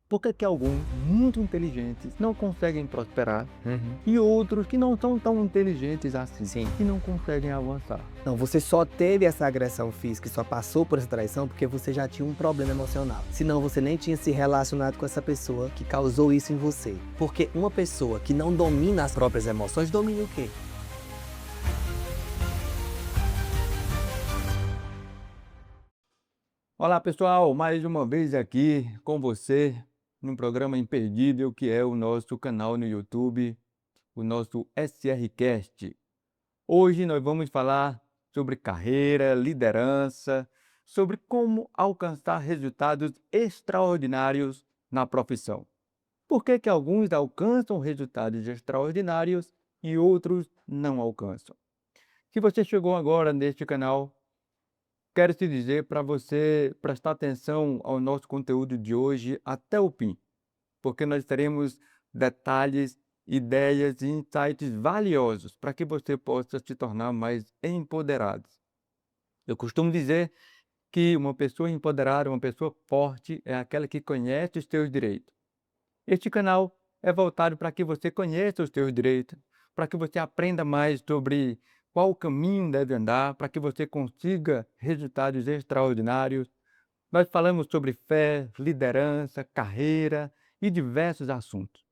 Por que que alguns muito inteligentes não conseguem prosperar Uhum. e outros que não são tão inteligentes assim, Sim. que não conseguem avançar? Não, você só teve essa agressão física e só passou por essa traição porque você já tinha um problema emocional. Senão você nem tinha se relacionado com essa pessoa que causou isso em você. Porque uma pessoa que não domina as próprias emoções, domina o quê? Olá pessoal, mais uma vez aqui com você num programa imperdível que é o nosso canal no YouTube, o nosso SRCast. Hoje nós vamos falar sobre carreira, liderança, sobre como alcançar resultados extraordinários na profissão. Por que que alguns alcançam resultados extraordinários e outros não alcançam? Se você chegou agora neste canal, quero te dizer para você prestar atenção ao nosso conteúdo de hoje até o fim, porque nós teremos detalhes, ideias e insights valiosos para que você possa se tornar mais empoderado. Eu costumo dizer que uma pessoa empoderada, uma pessoa forte, é aquela que conhece os seus direitos. Este canal é voltado para que você conheça os seus direitos, para que você aprenda mais sobre qual caminho deve andar, para que você consiga resultados extraordinários. Nós falamos sobre fé, liderança, carreira e diversos assuntos.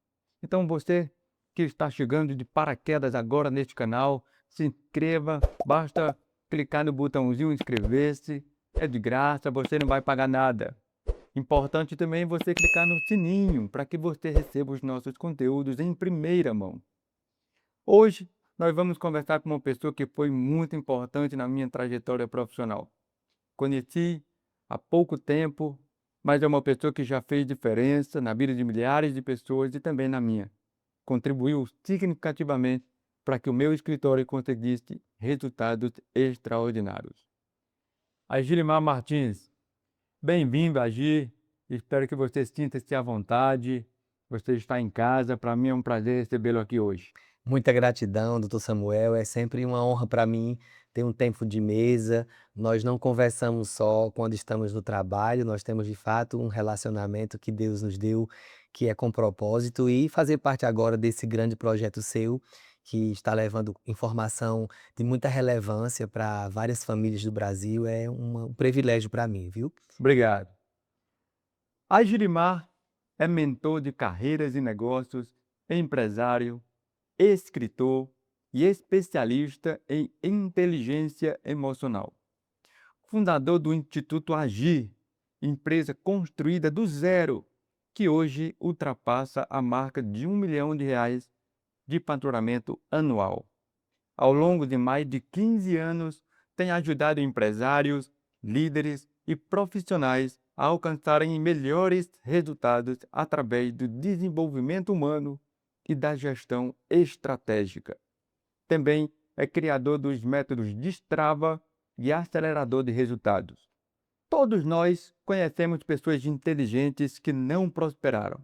Então você que está chegando de paraquedas agora neste canal, se inscreva, basta clicar no botãozinho inscrever-se, é de graça, você não vai pagar nada. Importante também você clicar no sininho para que você receba os nossos conteúdos em primeira mão. Hoje nós vamos conversar com uma pessoa que foi muito importante na minha trajetória profissional. Conheci há pouco tempo, mas é uma pessoa que já fez diferença na vida de milhares de pessoas e também na minha. Contribuiu significativamente para que o meu escritório conseguisse resultados extraordinários. Agilimar Martins, bem-vindo, Agir. Espero que você sinta-se à vontade. Você está em casa. Para mim é um prazer recebê-lo aqui hoje. Muita gratidão, doutor Samuel. É sempre uma honra para mim ter um tempo de mesa. Nós não conversamos só quando estamos no trabalho, nós temos de fato um relacionamento que Deus nos deu, que é com propósito, e fazer parte agora desse grande projeto seu, que está levando informação de muita relevância para várias famílias do Brasil, é um privilégio para mim, viu? Obrigado. Agilimar é mentor de carreiras e negócios, empresário, escritor e especialista em inteligência emocional. Fundador do Instituto Agir, empresa construída do zero, que hoje ultrapassa a marca de R$ 1 milhão de faturamento anual. Ao longo de mais de 15 anos, tem ajudado empresários, líderes e profissionais a alcançarem melhores resultados através do desenvolvimento humano e da gestão estratégica. Também é criador dos métodos Destrava e acelerador de resultados. Todos nós conhecemos pessoas inteligentes que não prosperaram.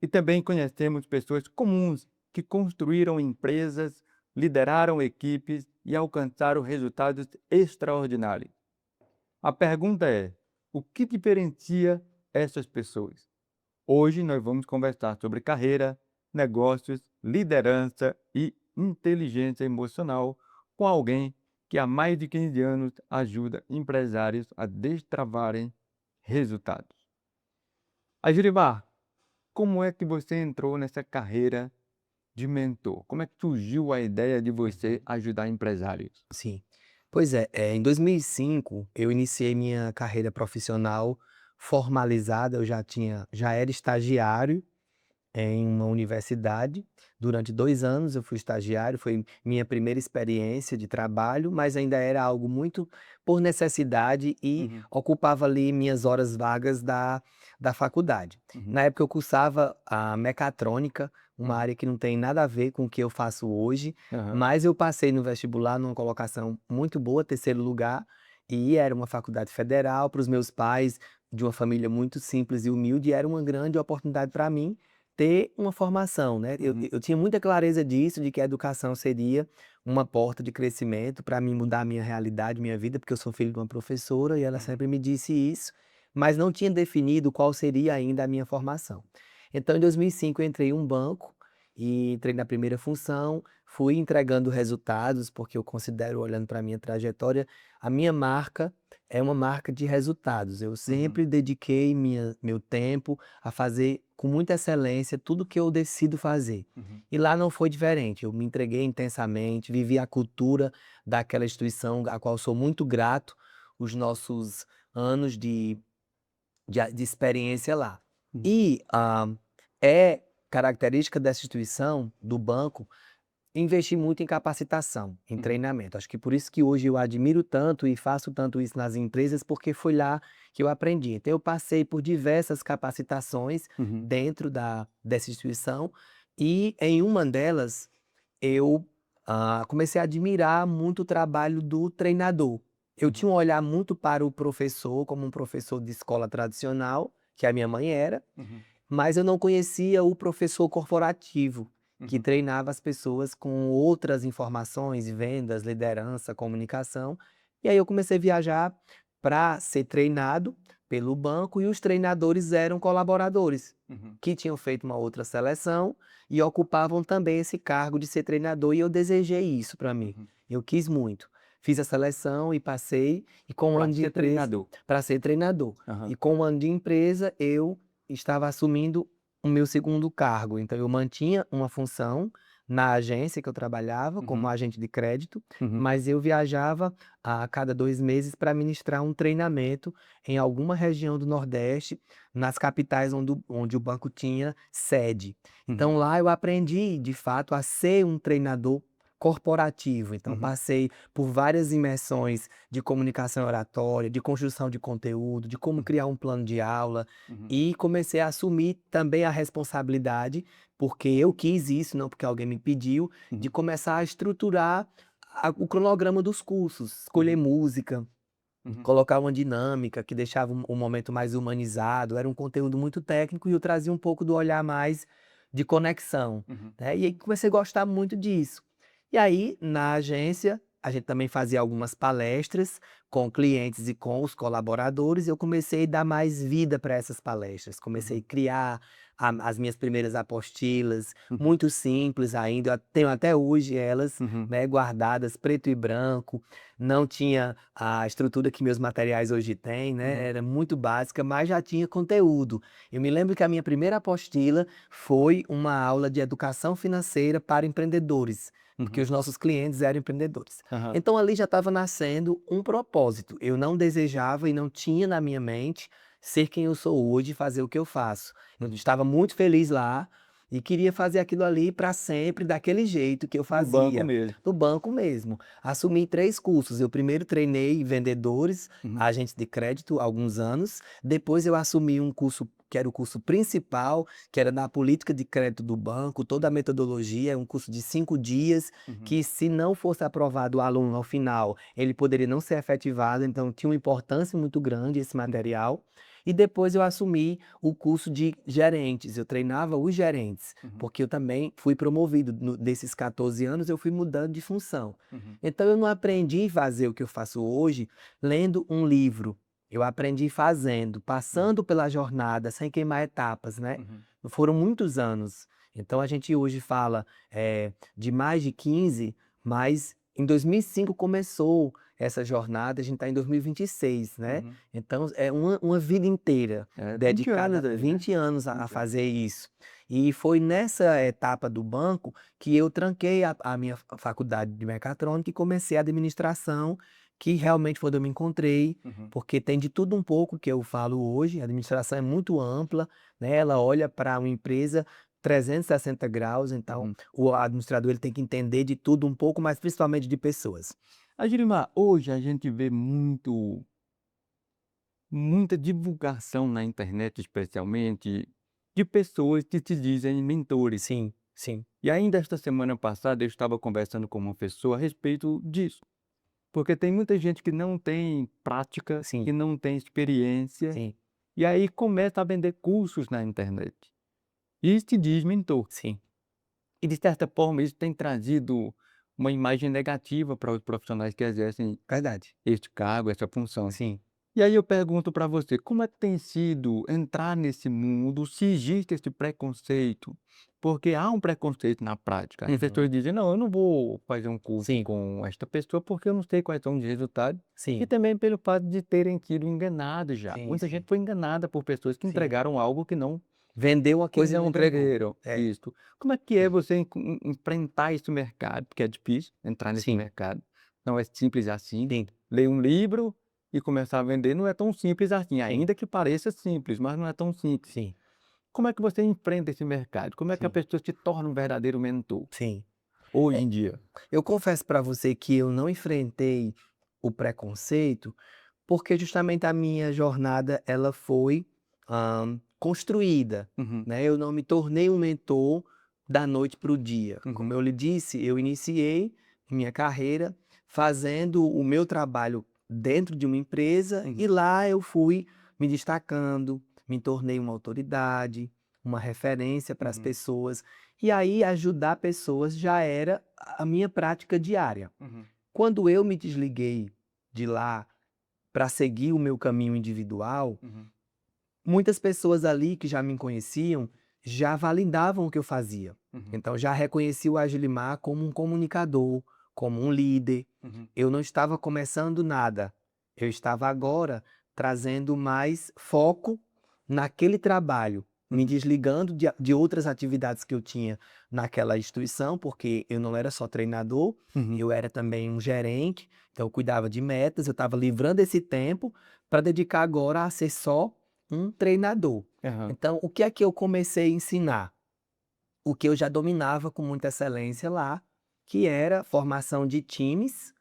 E também conhecemos pessoas comuns que construíram empresas, lideraram equipes e alcançaram resultados extraordinários. A pergunta é: o que diferencia essas pessoas? Hoje nós vamos conversar sobre carreira, negócios, liderança e inteligência emocional com alguém que há mais de 15 anos ajuda empresários a destravarem resultados. Agiribá, como é que você entrou nessa carreira de mentor? Como é que surgiu a ideia de você ajudar empresários? Sim. Pois é, em 2005 eu iniciei minha carreira profissional formalizada, eu já era estagiário em uma universidade. Durante 2 anos eu fui estagiário, foi minha primeira experiência de trabalho, mas ainda era algo muito por necessidade e Uhum, ocupava ali minhas horas vagas da faculdade. uhum, Na época eu cursava a mecatrônica, uma uhum, área que não tem nada a ver com o que eu faço hoje, aham, mas eu passei no vestibular numa colocação muito boa, terceiro lugar, e era uma faculdade federal para os meus pais, de uma família muito simples e humilde, e era uma grande oportunidade para mim ter uma formação, né. Eu uhum, eu tinha muita clareza disso, de que a educação seria uma porta de crescimento para mim mudar a minha realidade, minha vida, porque eu sou filho de uma professora e ela uhum, sempre me disse isso, mas não tinha definido qual seria ainda a minha formação. Então, em 2005, eu entrei em um banco e entrei na primeira função, fui entregando resultados, porque eu considero, olhando para a minha trajetória, a minha marca é uma marca de resultados. Eu Uhum, sempre dediquei meu tempo a fazer com muita excelência tudo que eu decido fazer. uhum, E lá não foi diferente. Eu me entreguei intensamente, vivi a cultura daquela instituição, a qual sou muito grato, os nossos anos de experiência lá. uhum, E é característica dessa instituição, do banco, investir muito em capacitação, em uhum, treinamento. Acho que por isso que hoje eu admiro tanto e faço tanto isso nas empresas, porque foi lá que eu aprendi. Então eu passei por diversas capacitações uhum, dentro dessa instituição e em uma delas eu comecei a admirar muito o trabalho do treinador. Eu uhum, tinha um olhar muito para o professor, como um professor de escola tradicional, que a minha mãe era, uhum, mas eu não conhecia o professor corporativo, que uhum. treinava as pessoas com outras informações, vendas, liderança, comunicação. E aí eu comecei a viajar para ser treinado pelo banco e os treinadores eram colaboradores, Uhum, que tinham feito uma outra seleção e ocupavam também esse cargo de ser treinador e eu desejei isso para mim. uhum. Eu quis muito. Fiz a seleção e passei, e com um Pra ano de ser empresa treinador. para ser treinador. E Aham. com um ano de empresa, eu estava assumindo o meu segundo cargo. Então eu mantinha uma função na agência que eu trabalhava como Uhum, agente de crédito, uhum, mas eu viajava a cada 2 meses para ministrar um treinamento em alguma região do Nordeste, nas capitais onde o banco tinha sede. uhum, Então lá eu aprendi, de fato, a ser um treinador corporativo. Então uhum, passei por várias imersões de comunicação oratória, de construção de conteúdo, de como uhum, criar um plano de aula, uhum, e comecei a assumir também a responsabilidade, porque eu quis isso, não porque alguém me pediu, de uhum, começar a estruturar o cronograma dos cursos, escolher uhum, música, uhum, colocar uma dinâmica que deixava um momento mais humanizado. Era um conteúdo muito técnico e eu trazia um pouco do olhar mais de conexão, uhum, né, e aí comecei a gostar muito disso. E aí, na agência, a gente também fazia algumas palestras com clientes e com os colaboradores, e eu comecei a dar mais vida para essas palestras, comecei a uhum, criar as minhas primeiras apostilas, uhum, muito simples ainda, eu tenho até hoje elas, uhum, né, guardadas preto e branco, não tinha a estrutura que meus materiais hoje têm, né, uhum, era muito básica, mas já tinha conteúdo. Eu me lembro que a minha primeira apostila foi uma aula de educação financeira para empreendedores, porque uhum. os nossos clientes eram empreendedores. Aham. Então ali já estava nascendo um propósito. Eu não desejava e não tinha na minha mente ser quem eu sou hoje e fazer o que eu faço. Eu Uhum. estava muito feliz lá e queria fazer aquilo ali para sempre, daquele jeito que eu No banco fazia, mesmo. no banco mesmo. Assumi 3 cursos. Eu primeiro treinei vendedores, Uhum, agentes de crédito, alguns anos. Depois eu assumi um curso que era o curso principal, que era na política de crédito do banco, toda a metodologia, é um curso de 5 dias, uhum, que se não fosse aprovado o aluno ao final, ele poderia não ser efetivado, então tinha uma importância muito grande esse uhum, material. E depois eu assumi o curso de gerentes, eu treinava os gerentes, uhum, porque eu também fui promovido desses 14 anos, eu fui mudando de função. uhum, Então eu não aprendi a fazer o que eu faço hoje lendo um livro, eu aprendi fazendo, uhum, passando pela jornada, sem queimar etapas, né. uhum, Foram muitos anos. Então a gente hoje fala, de mais de 15, mas em 2005 começou essa jornada, a gente está em 2026, né. uhum. Então é uma vida inteira É 20 anos dedicada, aí, né? 20 anos a 20 anos. fazer isso. E foi nessa etapa do banco que eu tranquei a minha faculdade de mecatrônica e comecei a administração, que realmente foi onde eu me encontrei, Uhum, porque tem de tudo um pouco que eu falo hoje, a administração é muito ampla, né, ela olha para uma empresa 360 graus, então uhum. o administrador ele tem que entender de tudo um pouco, mas principalmente de pessoas. Agilmar, hoje a gente vê muita divulgação na internet, especialmente, de pessoas que se dizem mentores. Sim, sim, E ainda esta semana passada eu estava conversando com uma pessoa a respeito disso. Porque tem muita gente que não tem prática, sim, que não tem experiência, sim, e aí começa a vender cursos na internet. E se diz mentor. sim, E de certa forma isso tem trazido uma imagem negativa para os profissionais que exercem verdade. este cargo, essa função. Sim. E aí eu pergunto para você, como é que tem sido entrar nesse mundo, se existe esse preconceito? Porque há um preconceito na prática. As Uhum. pessoas dizem: "Não, eu não vou fazer um curso Sim, com esta pessoa, porque eu não sei quais são os resultados", e sim, também pelo fato de terem sido enganados já. sim, Muita gente sim, foi enganada por pessoas que sim. entregaram algo que não Vendeu uma que coisa e não não entregou. entregaram. É, Isso. Como é que é sim, você enfrentar esse mercado? Porque é difícil entrar nesse sim, mercado, não é simples assim. sim, Ler um livro e começar a vender não é tão simples assim, sim, ainda que pareça simples, mas não é tão simples. sim, Como é que você enfrenta esse mercado? Como é que a sim, pessoa se torna um verdadeiro mentor, sim. hoje É, em dia? eu confesso para você que eu não enfrentei o preconceito, porque justamente a minha jornada ela foi, construída, Uhum, né, eu não me tornei um mentor da noite para o dia. Como uhum, eu lhe disse, eu iniciei minha carreira fazendo o meu trabalho dentro de uma empresa uhum, e lá eu fui me destacando, me tornei uma autoridade, uma referência para as uhum, pessoas, e aí ajudar pessoas já era a minha prática diária. uhum, Quando eu me desliguei de lá para seguir o meu caminho individual, uhum, muitas pessoas ali que já me conheciam já validavam o que eu fazia. uhum, Então já reconheci o Agilimar como um comunicador, como um líder. uhum, Eu não estava começando nada. Eu estava agora trazendo mais foco naquele trabalho, me uhum, desligando de outras atividades que eu tinha naquela instituição, porque eu não era só treinador, uhum. eu era também um gerente, então eu cuidava de metas, eu estava livrando esse tempo para dedicar agora a ser só um treinador. Aham. Então, o que é que eu comecei a ensinar? O que eu já dominava com muita excelência lá, que era formação de times,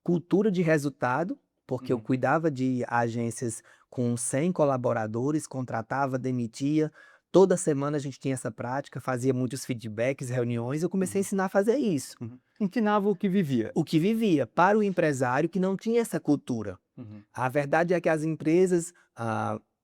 cultura de resultado, porque eu Uhum, cuidava de agências com 100 colaboradores, contratava, demitia. Toda semana a gente tinha essa prática, fazia muitos feedbacks, reuniões, eu comecei a uhum, ensinar a fazer isso. uhum. Ensinava o que vivia. O que vivia para o empresário que não tinha essa cultura. Uhum, A verdade é que as empresas,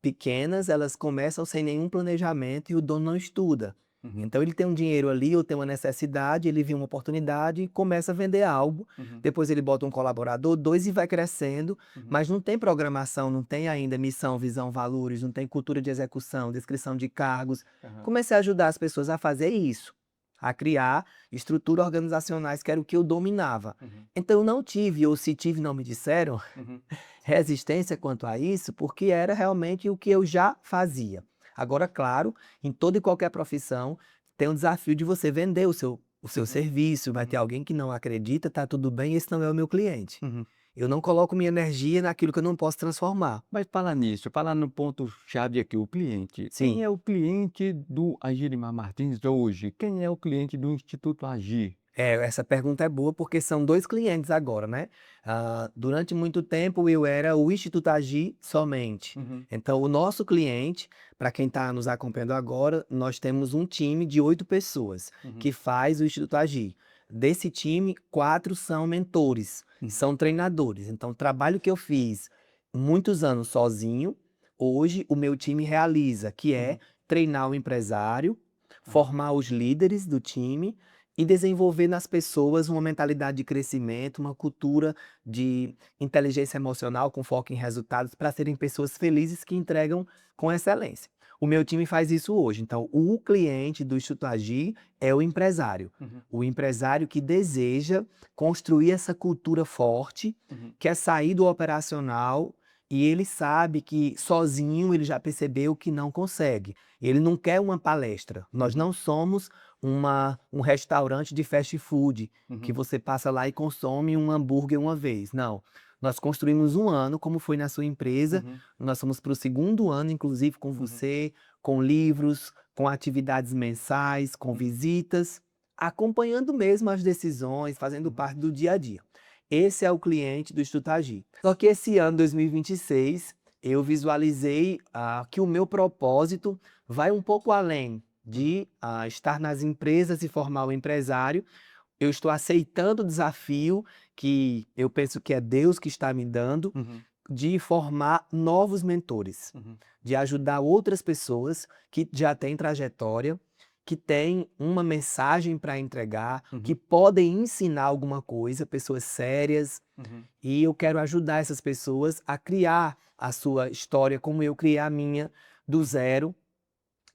pequenas, elas começam sem nenhum planejamento e o dono não estuda. uhum, Então ele tem um dinheiro ali ou tem uma necessidade, ele viu uma oportunidade e começa a vender algo, uhum, depois ele bota um colaborador, 2 e vai crescendo, uhum, mas não tem programação, não tem ainda missão, visão, valores, não tem cultura de execução, descrição de cargos. aham, Comecei a ajudar as pessoas a fazer isso, a criar estruturas organizacionais que era o que eu dominava. uhum, Então eu não tive, ou se tive não me disseram, uhum, resistência quanto a isso, porque era realmente o que eu já fazia. Agora, claro, em toda e qualquer profissão, tem um desafio de você vender o seu uhum, serviço, vai ter uhum, alguém que não acredita, tá tudo bem, esse não é o meu cliente. uhum. Eu não coloco minha energia naquilo que eu não posso transformar. Mas falar nisso, falar no ponto-chave aqui, o cliente. Quem Sim. é o cliente do Agilimar Martins hoje? Quem é o cliente do Instituto Agir? É, essa pergunta é boa porque são 2 clientes agora, né. Durante muito tempo eu era o Instituto Agir somente. Uhum, Então o nosso cliente, para quem está nos acompanhando agora, nós temos um time de 8 pessoas uhum, que faz o Instituto Agir. Desse time, 4 são mentores, uhum, são treinadores. Então o trabalho que eu fiz muitos anos sozinho, hoje o meu time realiza, que é uhum, treinar o empresário, aham, formar os líderes do time e desenvolver nas pessoas uma mentalidade de crescimento, uma cultura de inteligência emocional com foco em resultados para serem pessoas felizes que entregam com excelência. O meu time faz isso hoje. Então, o cliente do Instituto Agir é uhum, o empresário que deseja construir essa cultura forte, uhum, quer sair do operacional e ele sabe que sozinho ele já percebeu que não consegue. Ele não quer uma palestra. Nós uhum, não somos um restaurante de fast food, que uhum, você passa lá e consome um hambúrguer uma vez, não. Nós construímos um ano, como foi na sua empresa, uhum, nós fomos para o segundo ano, inclusive com uhum, você, com livros, com atividades mensais, com uhum, visitas, acompanhando mesmo as decisões, fazendo uhum, parte do dia a dia. Esse é o cliente do Instituto Agir. Só que esse ano, 2026, eu visualizei, que o meu propósito vai um pouco além de, estar nas empresas e formar o empresário. Eu estou aceitando o desafio que eu penso que é Deus que está me dando, uhum, de formar novos mentores, uhum, de ajudar outras pessoas que já têm trajetória que têm uma mensagem para entregar, que Uhum. podem ensinar alguma coisa, pessoas sérias, Uhum. e eu quero ajudar essas pessoas a criar a sua história como eu criei a minha, do zero.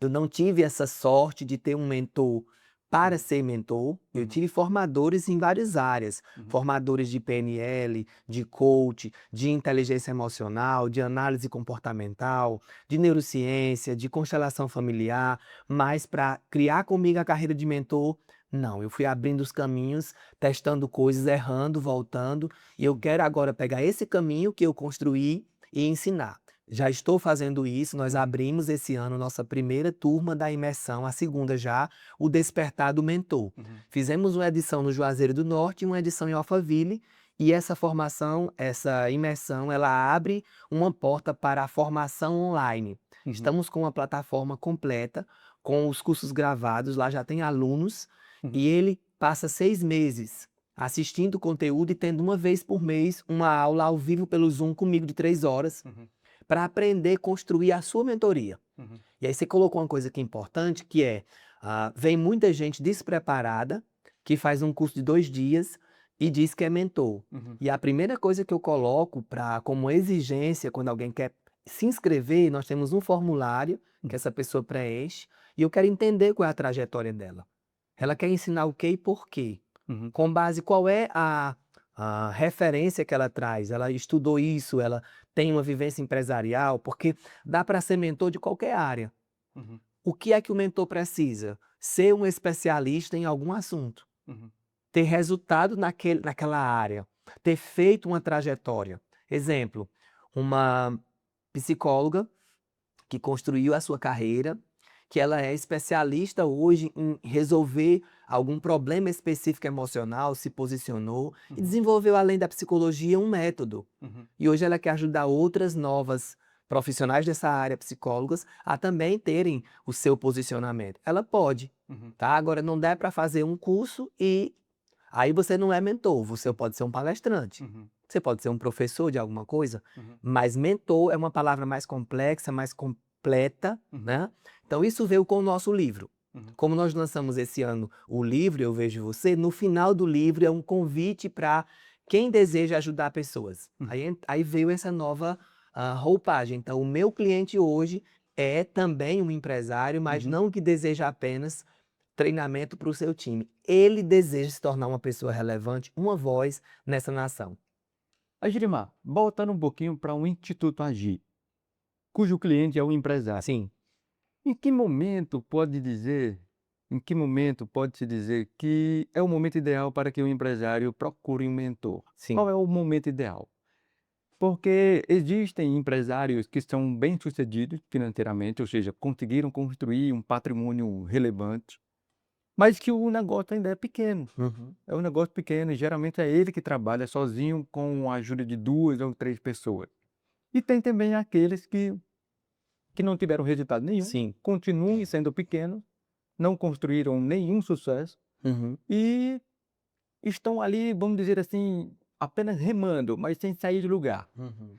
Eu não tive essa sorte de ter um mentor para Uhum. ser mentor. Eu Uhum. tive formadores em várias áreas, Uhum. formadores de PNL, de coach, de inteligência emocional, de análise comportamental, de neurociência, de constelação familiar, mas para criar comigo a carreira de mentor, não. Eu fui abrindo os caminhos, testando coisas, errando, voltando, e eu quero agora pegar esse caminho que eu construí e ensinar. Já estou fazendo isso, nós Uhum. abrimos esse ano nossa primeira turma da imersão, a segunda já, o Despertar do Mentor. Uhum. Fizemos uma edição no Juazeiro do Norte e uma edição em Alphaville, e essa formação, essa imersão, ela abre uma porta para a formação online. Uhum. Estamos com uma plataforma completa, com os cursos gravados, lá já tem alunos, Uhum. e ele passa 6 meses assistindo o conteúdo e tendo uma vez por mês uma aula ao vivo pelo Zoom comigo de 3 horas, Uhum. para aprender a construir a sua mentoria. Uhum. E aí você colocou uma coisa que é importante, que é, vem muita gente despreparada, que faz um curso de 2 dias e diz que é mentor. Uhum. E a primeira coisa que eu coloco como exigência, quando alguém quer se inscrever, nós temos um formulário que essa pessoa preenche, e eu quero entender qual é a trajetória dela. Ela quer ensinar o quê e por quê? Uhum. Com base qual é a referência que ela traz? Ela estudou isso, ela tem uma vivência empresarial, porque dá para ser mentor de qualquer área. Uhum. O que é que o mentor precisa? Ser um especialista em algum assunto, Uhum. ter resultado naquela área, ter feito uma trajetória. Exemplo, uma psicóloga que construiu a sua carreira, que ela é especialista hoje em resolver algum problema específico emocional, se posicionou e Uhum. desenvolveu, além da psicologia, um método. Uhum. E hoje ela quer ajudar outras novas profissionais dessa área, psicólogos, a também terem o seu posicionamento. Ela pode, Uhum. tá? Agora não dá para fazer um curso e aí você não é mentor, você pode ser um palestrante. Uhum. Você pode ser um professor de alguma coisa, Uhum. mas mentor é uma palavra mais complexa, mais completa, Uhum. né? Então isso veio com o nosso livro. Uhum. Como nós lançamos esse ano o livro Eu Vejo Você, no final do livro é um convite para quem deseja ajudar pessoas. Uhum. Aí veio essa nova roupagem. Então o meu cliente hoje é também um empresário, mas Uhum. não que deseja apenas treinamento para o seu time. Ele deseja se tornar uma pessoa relevante, uma voz nessa nação. Agirimar, voltando um pouquinho para o Instituto Agir, cujo cliente é o empresário. Sim, Em que momento pode-se dizer que é o momento ideal para que o empresário procure um mentor? sim. Qual é o momento ideal? Porque existem empresários que são bem-sucedidos financeiramente, ou seja, conseguiram construir um patrimônio relevante, mas que o negócio ainda é pequeno. Uhum. É um negócio pequeno e geralmente é ele que trabalha sozinho com a ajuda de 2 ou 3 pessoas. E tem também aqueles que não tiveram resultado nenhum, Sim. continuam sendo pequenos, não construíram nenhum sucesso Uhum. e estão ali, vamos dizer assim, apenas remando, mas sem sair do lugar. Uhum.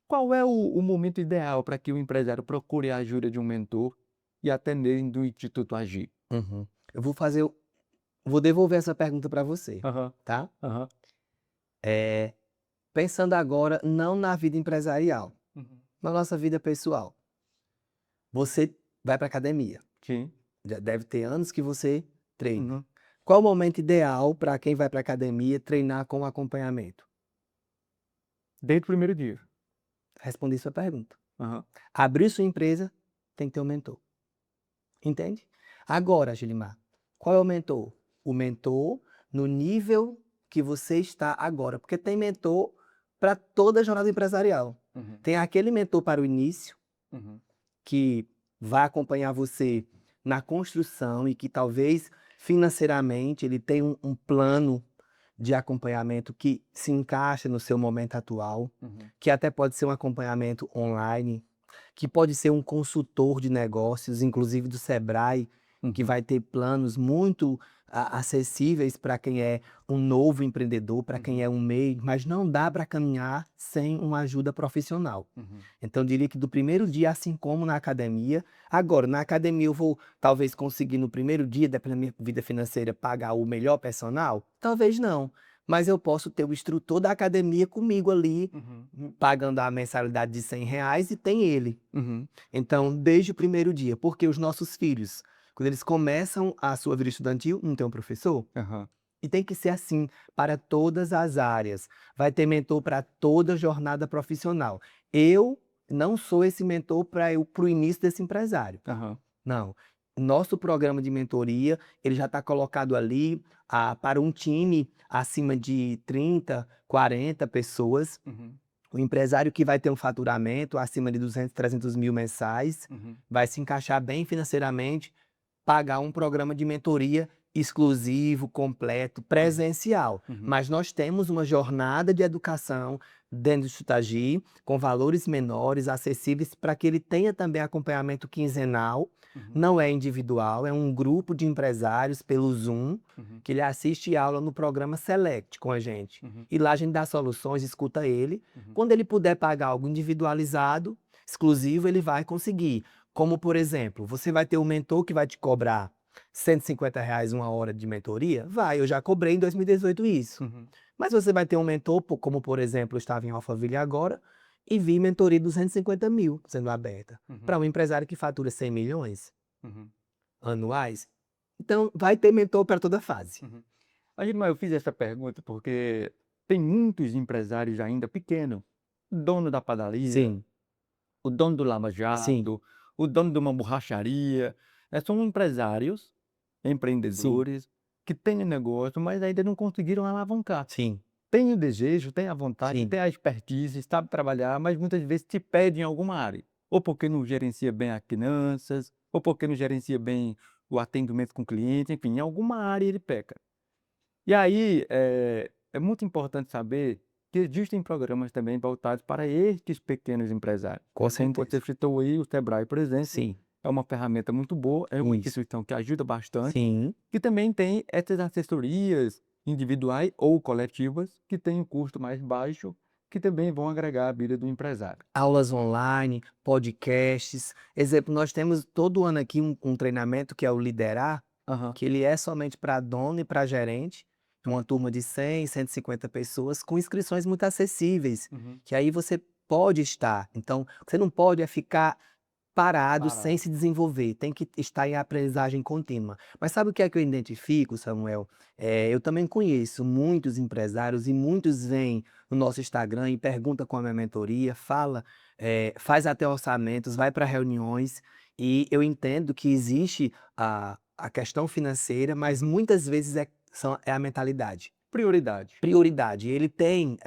Qual é o momento ideal para que o empresário procure a ajuda de um mentor e até mesmo do Instituto Agir? Uhum. Eu vou devolver essa pergunta para você, Aham, tá? aham. Eh, Pensando agora não na vida empresarial, Uhum. na nossa vida pessoal. Você vai para academia, Sim. já deve ter anos que você treina. Uhum. Qual o momento ideal para quem vai para academia treinar com acompanhamento? Desde o primeiro dia. Respondi sua pergunta. Aham. Abrir sua empresa, tem que ter um mentor. Entende? Agora, Gilimar, qual é o mentor? O mentor no nível que você está agora, porque tem mentor para toda a jornada empresarial. Uhum. Tem aquele mentor para o início, Uhum. que vai acompanhar você na construção e que talvez financeiramente ele tenha um plano de acompanhamento que se encaixa no seu momento atual, Uhum. que até pode ser um acompanhamento online, que pode ser um consultor de negócios, inclusive do Sebrae, que Uhum. vai ter planos muito acessíveis para quem é um novo empreendedor, para quem Uhum. é um MEI, mas não dá para caminhar sem uma ajuda profissional. Uhum. Então, eu diria que do primeiro dia, assim como na academia, agora, na academia eu vou talvez conseguir no primeiro dia, dependendo da minha vida financeira, pagar o melhor personal? Talvez não. Mas eu posso ter o instrutor da academia comigo ali, Uhum. pagando a mensalidade de R$ 100 e tem ele. Uhum. Então, desde o primeiro dia, porque os nossos filhos, quando eles começam a sua vida estudantil, não tem um professor? Aham. E tem que ser assim para todas as áreas. Vai ter mentor para toda jornada profissional. Eu não sou esse mentor para o início desse empresário. Aham. Não. Nosso programa de mentoria, ele já está colocado ali para um time acima de 30, 40 pessoas. Uhum. O empresário que vai ter um faturamento acima de 200, 300 mil mensais, Uhum. vai se encaixar bem financeiramente, pagar um programa de mentoria exclusivo, completo, Uhum. presencial. Uhum. Mas nós temos uma jornada de educação dentro do Estudagi, com valores menores, acessíveis, para que ele tenha também acompanhamento quinzenal. Uhum. Não é individual, é um grupo de empresários pelo Zoom, Uhum. que ele assiste aula no programa Select com a gente. Uhum. E lá a gente dá soluções, escuta ele. Uhum. Quando ele puder pagar algo individualizado, exclusivo, ele vai conseguir. Como, por exemplo, você vai ter um mentor que vai te cobrar R$ 150 uma hora de mentoria? Vai, eu já cobrei em 2018 isso. Uhum. Mas você vai ter um mentor, como por exemplo, eu estava em Alphaville agora, e vi mentoria de 250 mil sendo aberta. Uhum. Para um empresário que fatura 100 milhões Uhum. anuais. Então, vai ter mentor para toda fase. Uhum. Mas eu fiz essa pergunta porque tem muitos empresários ainda pequenos, o dono da padaria, Sim, o dono do Lava sim, Jato, o dono de uma borracharia, são empresários, sim, empreendedores que têm negócio, mas ainda não conseguiram alavancar. sim, Tem o desejo, tem a vontade, sim, tem a expertise, sabe trabalhar, mas muitas vezes te pede em alguma área. Ou porque não gerencia bem as finanças, ou porque não gerencia bem o atendimento com o cliente, enfim, em alguma área ele peca. E aí, é muito importante saber que existem programas também voltados para estes pequenos empresários, com como você certeza. citou aí, o Sebrae, por exemplo, Sim, é uma ferramenta muito boa, é uma isso. instituição que ajuda bastante, Sim. que também tem essas assessorias individuais ou coletivas, que têm um custo mais baixo, que também vão agregar à vida do empresário. Aulas online, podcasts. Exemplo, nós temos todo ano aqui um treinamento que é o Liderar, Aham. que ele é somente para dono e para gerente, uma turma de 100, 150 pessoas, com inscrições muito acessíveis, Uhum. que aí você pode estar. Então, você não pode ficar parado sem Parado. se desenvolver, tem que estar em aprendizagem contínua. Mas sabe o que é que eu identifico, Samuel? Eu também conheço muitos empresários e muitos vêm no nosso Instagram e pergunta com a minha mentoria, fala, faz até orçamentos, vai para reuniões e eu entendo que existe a questão financeira, mas Uhum. muitas vezes é a mentalidade. Prioridade. Prioridade. Ele tem,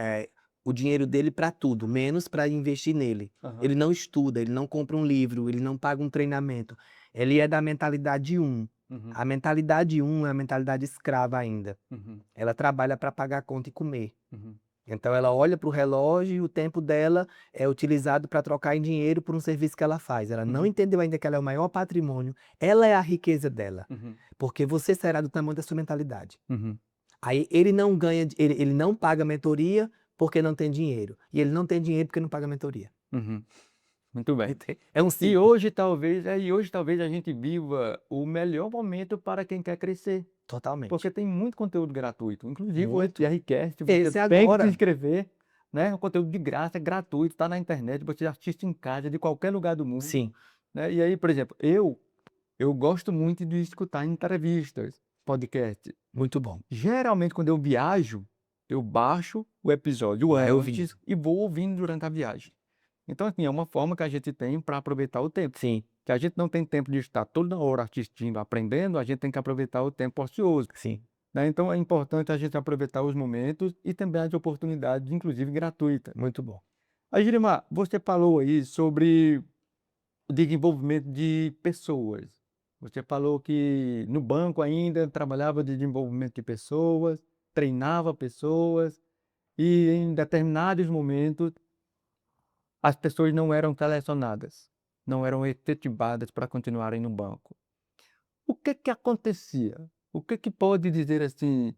o dinheiro dele para tudo, menos para investir nele. Aham. Ele não estuda, ele não compra um livro, ele não paga um treinamento. Ele é da mentalidade um. Uhum. A mentalidade um é a mentalidade escrava ainda. Uhum. Ela trabalha para pagar a conta e comer. Uhum. Então ela olha para o relógio e o tempo dela é utilizado para trocar em dinheiro por um serviço que ela faz. Ela não Uhum. entendeu ainda que ela é o maior patrimônio, ela é a riqueza dela, Uhum. porque você será do tamanho da sua mentalidade. Uhum. Aí ele não ganha, ele não paga mentoria porque não tem dinheiro. E ele não tem dinheiro porque não paga mentoria. Uhum. Muito bem. É um E ciclo. hoje talvez a gente viva o melhor momento para quem quer crescer, porque Totalmente. tem muito conteúdo gratuito, inclusive o Muito. SRCast, você Esse é tem que se agora. inscrever, né, o conteúdo de graça, é gratuito, está na internet, você assiste em casa, de qualquer lugar do mundo, Sim, né. E aí, por exemplo, eu gosto muito de escutar entrevistas, podcast. muito bom. Geralmente quando eu viajo, eu baixo o episódio Vai ouvindo. antes e vou ouvindo durante a viagem. Então, assim, é uma forma que a gente tem para aproveitar o tempo. Sim, Que a gente não tem tempo de estar toda hora assistindo, aprendendo, a gente tem que aproveitar o tempo ocioso, sim. né? Então é importante a gente aproveitar os momentos e também as oportunidades, inclusive gratuitas. Muito bom. Aí, Girimar, você falou aí sobre o desenvolvimento de pessoas. Você falou que no banco ainda trabalhava de desenvolvimento de pessoas, treinava pessoas e em determinados momentos as pessoas não eram selecionadas, não eram efetivadas para continuarem no banco. o que que acontecia? O que que pode dizer assim,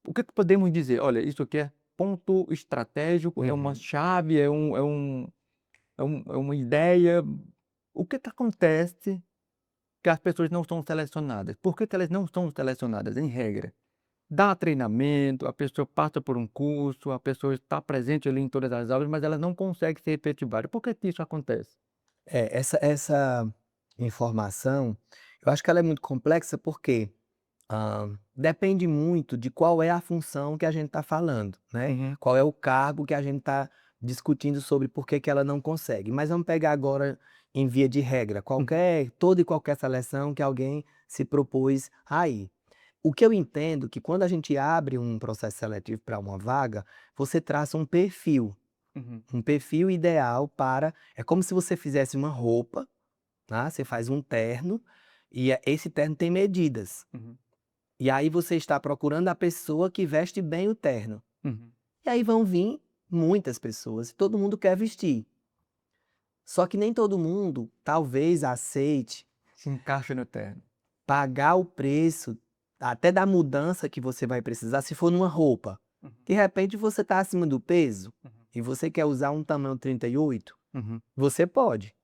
o que que podemos dizer: "Olha, isso aqui é ponto estratégico, é uma Uhum. chave, é uma ideia". O que que acontece que as pessoas não são selecionadas? Por que que elas não são selecionadas, em regra? Dá treinamento, a pessoa passa por um curso, a pessoa está presente ali em todas as aulas, mas ela não consegue ser efetivada. Por que que isso acontece? Essa informação, eu acho que ela é muito complexa porque, depende muito de qual é a função que a gente está falando, né, Uhum, qual é o cargo que a gente está discutindo sobre por que que ela não consegue. Mas vamos pegar agora em via de regra, uhum, toda e qualquer seleção que alguém se propôs a ir. O que eu entendo que quando a gente abre um processo seletivo para uma vaga, você traça uhum, um perfil ideal para é como se você fizesse uma roupa, tá, você faz um terno, e esse terno tem medidas. uhum, E aí você está procurando a pessoa que veste bem o terno. uhum. E aí vão vir muitas pessoas, e todo mundo quer vestir. Só que nem todo mundo, talvez, aceite Se encaixa no terno. pagar o preço, até da mudança que você vai precisar, se for numa roupa. Uhum, De repente você está acima do peso, uhum, e você quer usar um tamanho 38, uhum, você pode.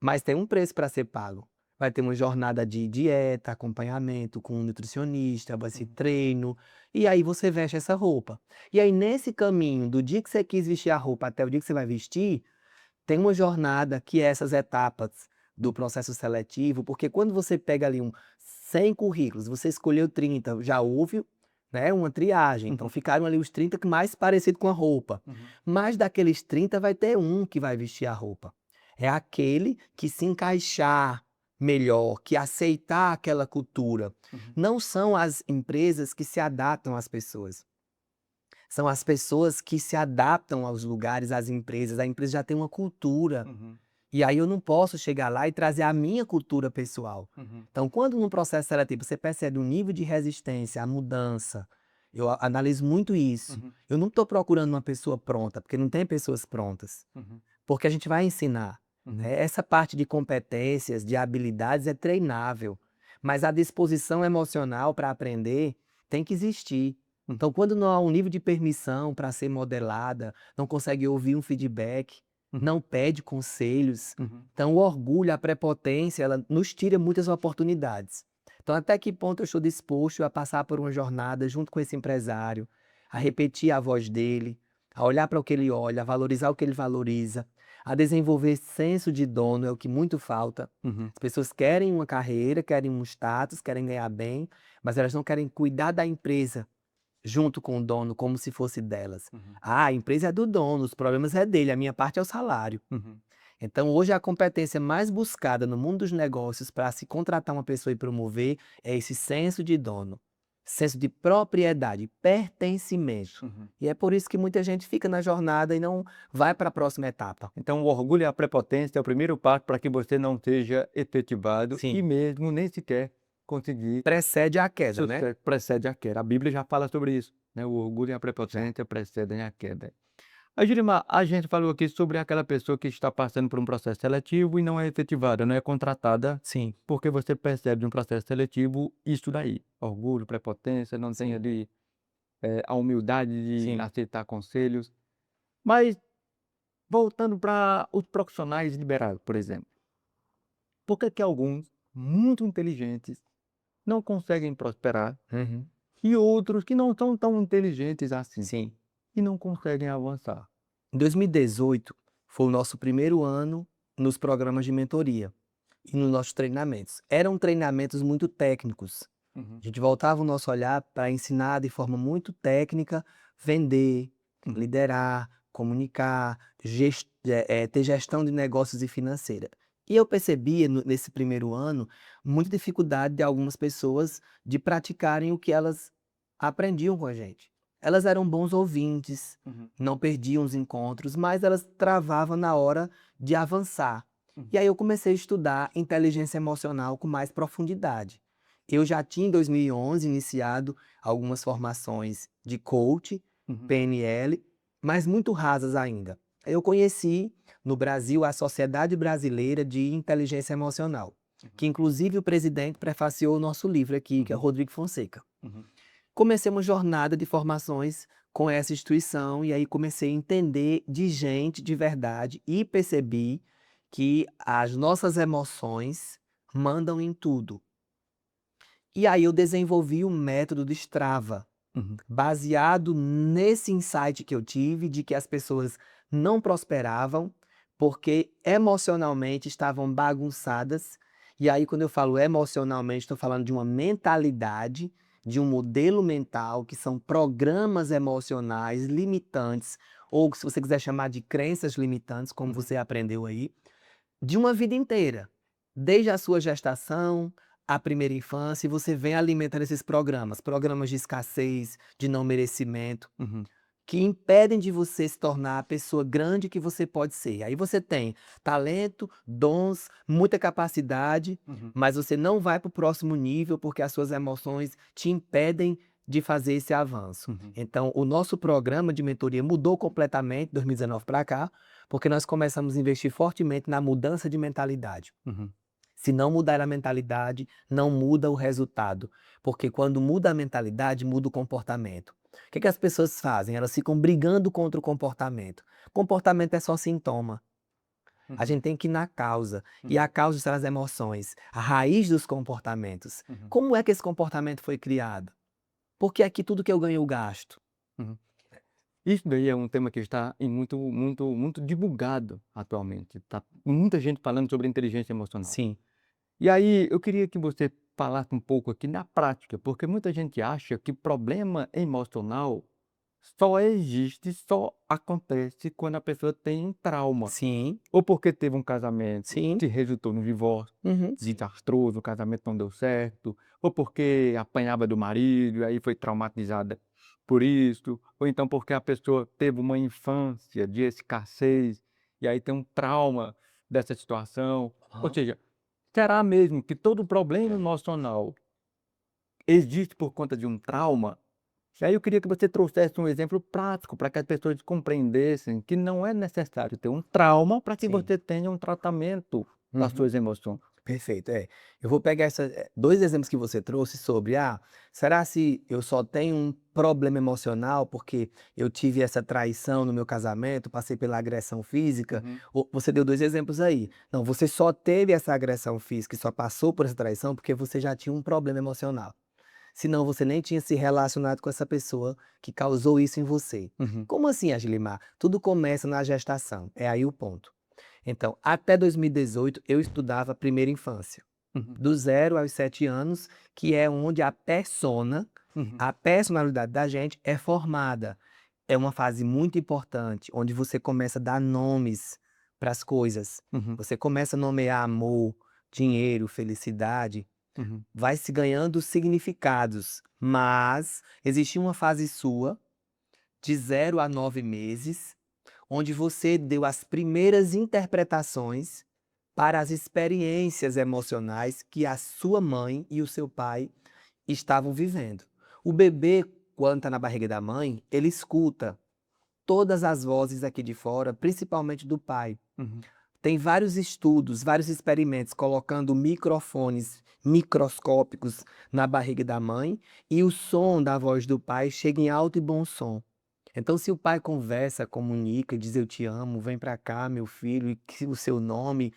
Mas tem um preço para ser pago. Vai ter uma jornada de dieta, acompanhamento com um nutricionista, vai ser uhum, treino, e aí você veste essa roupa. E aí nesse caminho, do dia que você quis vestir a roupa até o dia que você vai vestir, tem uma jornada que é essas etapas do processo seletivo, porque quando você pega ali 100 currículos, você escolheu 30, já houve, né, uma triagem, então uhum, ficaram ali os 30 que mais parecido com a roupa. uhum, Mas daqueles 30 vai ter um que vai vestir a roupa. É aquele que se encaixar melhor, que aceitar aquela cultura. uhum, Não são as empresas que se adaptam às pessoas. São as pessoas que se adaptam aos lugares, às empresas. A empresa já tem uma cultura. uhum, E aí eu não posso chegar lá e trazer a minha cultura pessoal. uhum, Então, quando no processo seletivo você percebe um nível de resistência à mudança, eu analiso muito isso. uhum, Eu não estou procurando uma pessoa pronta, porque não tem pessoas prontas. uhum, Porque a gente vai ensinar, uhum, né? Essa parte de competências, de habilidades é treinável, mas a disposição emocional para aprender tem que existir. uhum, Então, quando não há um nível de permissão para ser modelada, não consegue ouvir um feedback, uhum, não pede conselhos, uhum, então o orgulho, a prepotência, ela nos tira muitas oportunidades. Então, até que ponto eu estou disposto a passar por uma jornada junto com esse empresário, a repetir a voz dele, a olhar para o que ele olha, a valorizar o que ele valoriza, a desenvolver senso de dono, é o que muito falta. uhum, As pessoas querem uma carreira, querem um status, querem ganhar bem, mas elas não querem cuidar da empresa junto com o dono, como se fosse delas. uhum, Ah, a empresa é do dono, os problemas é dele, a minha parte é o salário. uhum. Então, hoje, a competência mais buscada no mundo dos negócios para se contratar uma pessoa e promover é esse senso de dono, senso de propriedade, pertencimento. Uhum. E é por isso que muita gente fica na jornada e não vai para a próxima etapa. Então, o orgulho e a prepotência é o primeiro passo para que você não seja efetivado e Sim, mesmo nem sequer conseguir precede a queda, né? sucesso, precede a queda. A Bíblia já fala sobre isso, né? O orgulho e a prepotência precedem a queda. A Julimar, a gente falou aqui sobre aquela pessoa que está passando por um processo seletivo e não é efetivada, não é contratada, Sim, porque você percebe no processo seletivo isso daí, orgulho, prepotência, não tem sim, ali a humildade de sim. aceitar conselhos. Mas voltando para os profissionais liberados, por exemplo, por que que alguns muito inteligentes não conseguem prosperar Uhum. e outros que não são tão inteligentes assim Sim. e não conseguem avançar? Em 2018 foi o nosso primeiro ano nos programas de mentoria e nos nossos treinamentos. Eram treinamentos muito técnicos. Uhum, A gente voltava o nosso olhar para ensinar de forma muito técnica, vender, uhum, liderar, comunicar, ter gestão de negócios e financeira. E eu percebia nesse primeiro ano muita dificuldade de algumas pessoas de praticarem o que elas aprendiam com a gente. Elas eram bons ouvintes, uhum, não perdiam os encontros, mas elas travavam na hora de avançar. uhum, E aí eu comecei a estudar inteligência emocional com mais profundidade. Eu já tinha em 2011 iniciado algumas formações de coach, uhum, PNL, mas muito rasas ainda. Eu conheci no Brasil a Sociedade Brasileira de Inteligência Emocional. que inclusive o presidente prefaciou o nosso livro aqui, que é o Uhum. Rodrigo Fonseca. Uhum. Comecei uma jornada de formações com essa instituição e aí comecei a entender de gente de verdade e percebi que as nossas emoções mandam em tudo. E aí eu desenvolvi o método do Strava, Uhum. baseado nesse insight que eu tive de que as pessoas não prosperavam porque emocionalmente estavam bagunçadas. E aí, quando eu falo emocionalmente, estou falando de uma mentalidade, de um modelo mental, que são programas emocionais limitantes, ou se você quiser chamar de crenças limitantes, como Uhum. você aprendeu aí, de uma vida inteira. Desde a sua gestação, a primeira infância, e você vem alimentando esses programas, programas de escassez, de não merecimento, Uhum. que impedem de você se tornar a pessoa grande que você pode ser. Aí você tem talento, dons, muita capacidade, Uhum. mas você não vai para o próximo nível porque as suas emoções te impedem de fazer esse avanço. Uhum. Então, o nosso programa de mentoria mudou completamente, 2019 para cá, porque nós começamos a investir fortemente na mudança de mentalidade. Uhum. Se não mudar a mentalidade, não muda o resultado, porque quando muda a mentalidade, muda o comportamento. O que as pessoas fazem? Elas ficam brigando contra o comportamento. Comportamento é só sintoma. A Uhum. gente tem que ir na causa. E Uhum. a causa são as emoções, a raiz dos comportamentos. Uhum. Como é que esse comportamento foi criado? Porque aqui tudo que eu ganho eu gasto. Uhum. Isso daí é um tema que está em muito divulgado atualmente. Tá muita gente falando sobre inteligência emocional. Sim, E aí eu queria que você falasse um pouco aqui na prática, porque muita gente acha que problema emocional só existe, só acontece quando a pessoa tem um trauma, sim, ou porque teve um casamento sim. que resultou num divórcio Uhum. desastroso, o casamento não deu certo, ou porque apanhava do marido e aí foi traumatizada por isso, ou então porque a pessoa teve uma infância de escassez e aí tem um trauma dessa situação. Ou Aham. seja, será mesmo que todo problema emocional existe por conta de um trauma? E aí eu queria que você trouxesse um exemplo prático para que as pessoas compreendessem que não é necessário ter um trauma para que Sim. você tenha um tratamento das Uhum. suas emoções. Perfeito, é. Eu vou pegar 2 exemplos que você trouxe sobre, será se eu só tenho um problema emocional porque eu tive essa traição no meu casamento, passei pela agressão física? Uhum. Ou você deu 2 exemplos aí. Não, você só teve essa agressão física e só passou por essa traição porque você já tinha um problema emocional. Senão você nem tinha se relacionado com essa pessoa que causou isso em você. Uhum. Como assim, Agilimar? Tudo começa na gestação, é aí o ponto. Então, até 2018 eu estudava primeira infância, Uhum. do 0 aos 7 anos, que é onde Uhum. a personalidade da gente é formada. É uma fase muito importante, onde você começa a dar nomes para as coisas. Uhum. Você começa a nomear amor, dinheiro, felicidade, Uhum. vai se ganhando significados. Mas existia uma fase sua, de 0 a 9 meses, onde você deu as primeiras interpretações para as experiências emocionais que a sua mãe e o seu pai estavam vivendo. O bebê, quando está na barriga da mãe, ele escuta todas as vozes aqui de fora, principalmente do pai. Uhum. Tem vários estudos, vários experimentos colocando microfones microscópicos na barriga da mãe e o som da voz do pai chega em alto e bom som. Então, se o pai conversa, comunica, diz eu te amo, vem pra cá, meu filho, e que o seu nome,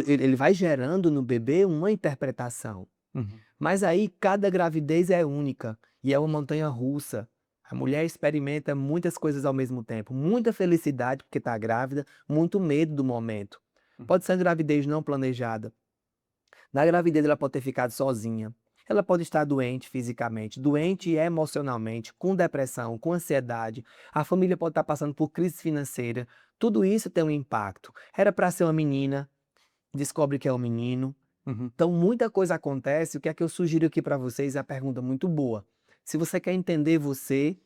ele vai gerando no bebê uma interpretação. Uhum. Mas aí cada gravidez é única e é uma montanha russa. A mulher experimenta muitas coisas ao mesmo tempo, muita felicidade porque está grávida, muito medo do momento. Uhum. Pode ser uma gravidez não planejada. Na gravidez ela pode ter ficado sozinha. Ela pode estar doente fisicamente, doente emocionalmente, com depressão, com ansiedade. A família pode estar passando por crise financeira. Tudo isso tem um impacto. Era para ser uma menina, descobre que é um menino. Uhum. Então, muita coisa acontece. O que é que eu sugiro aqui para vocês é a pergunta muito boa. Se você quer entender você,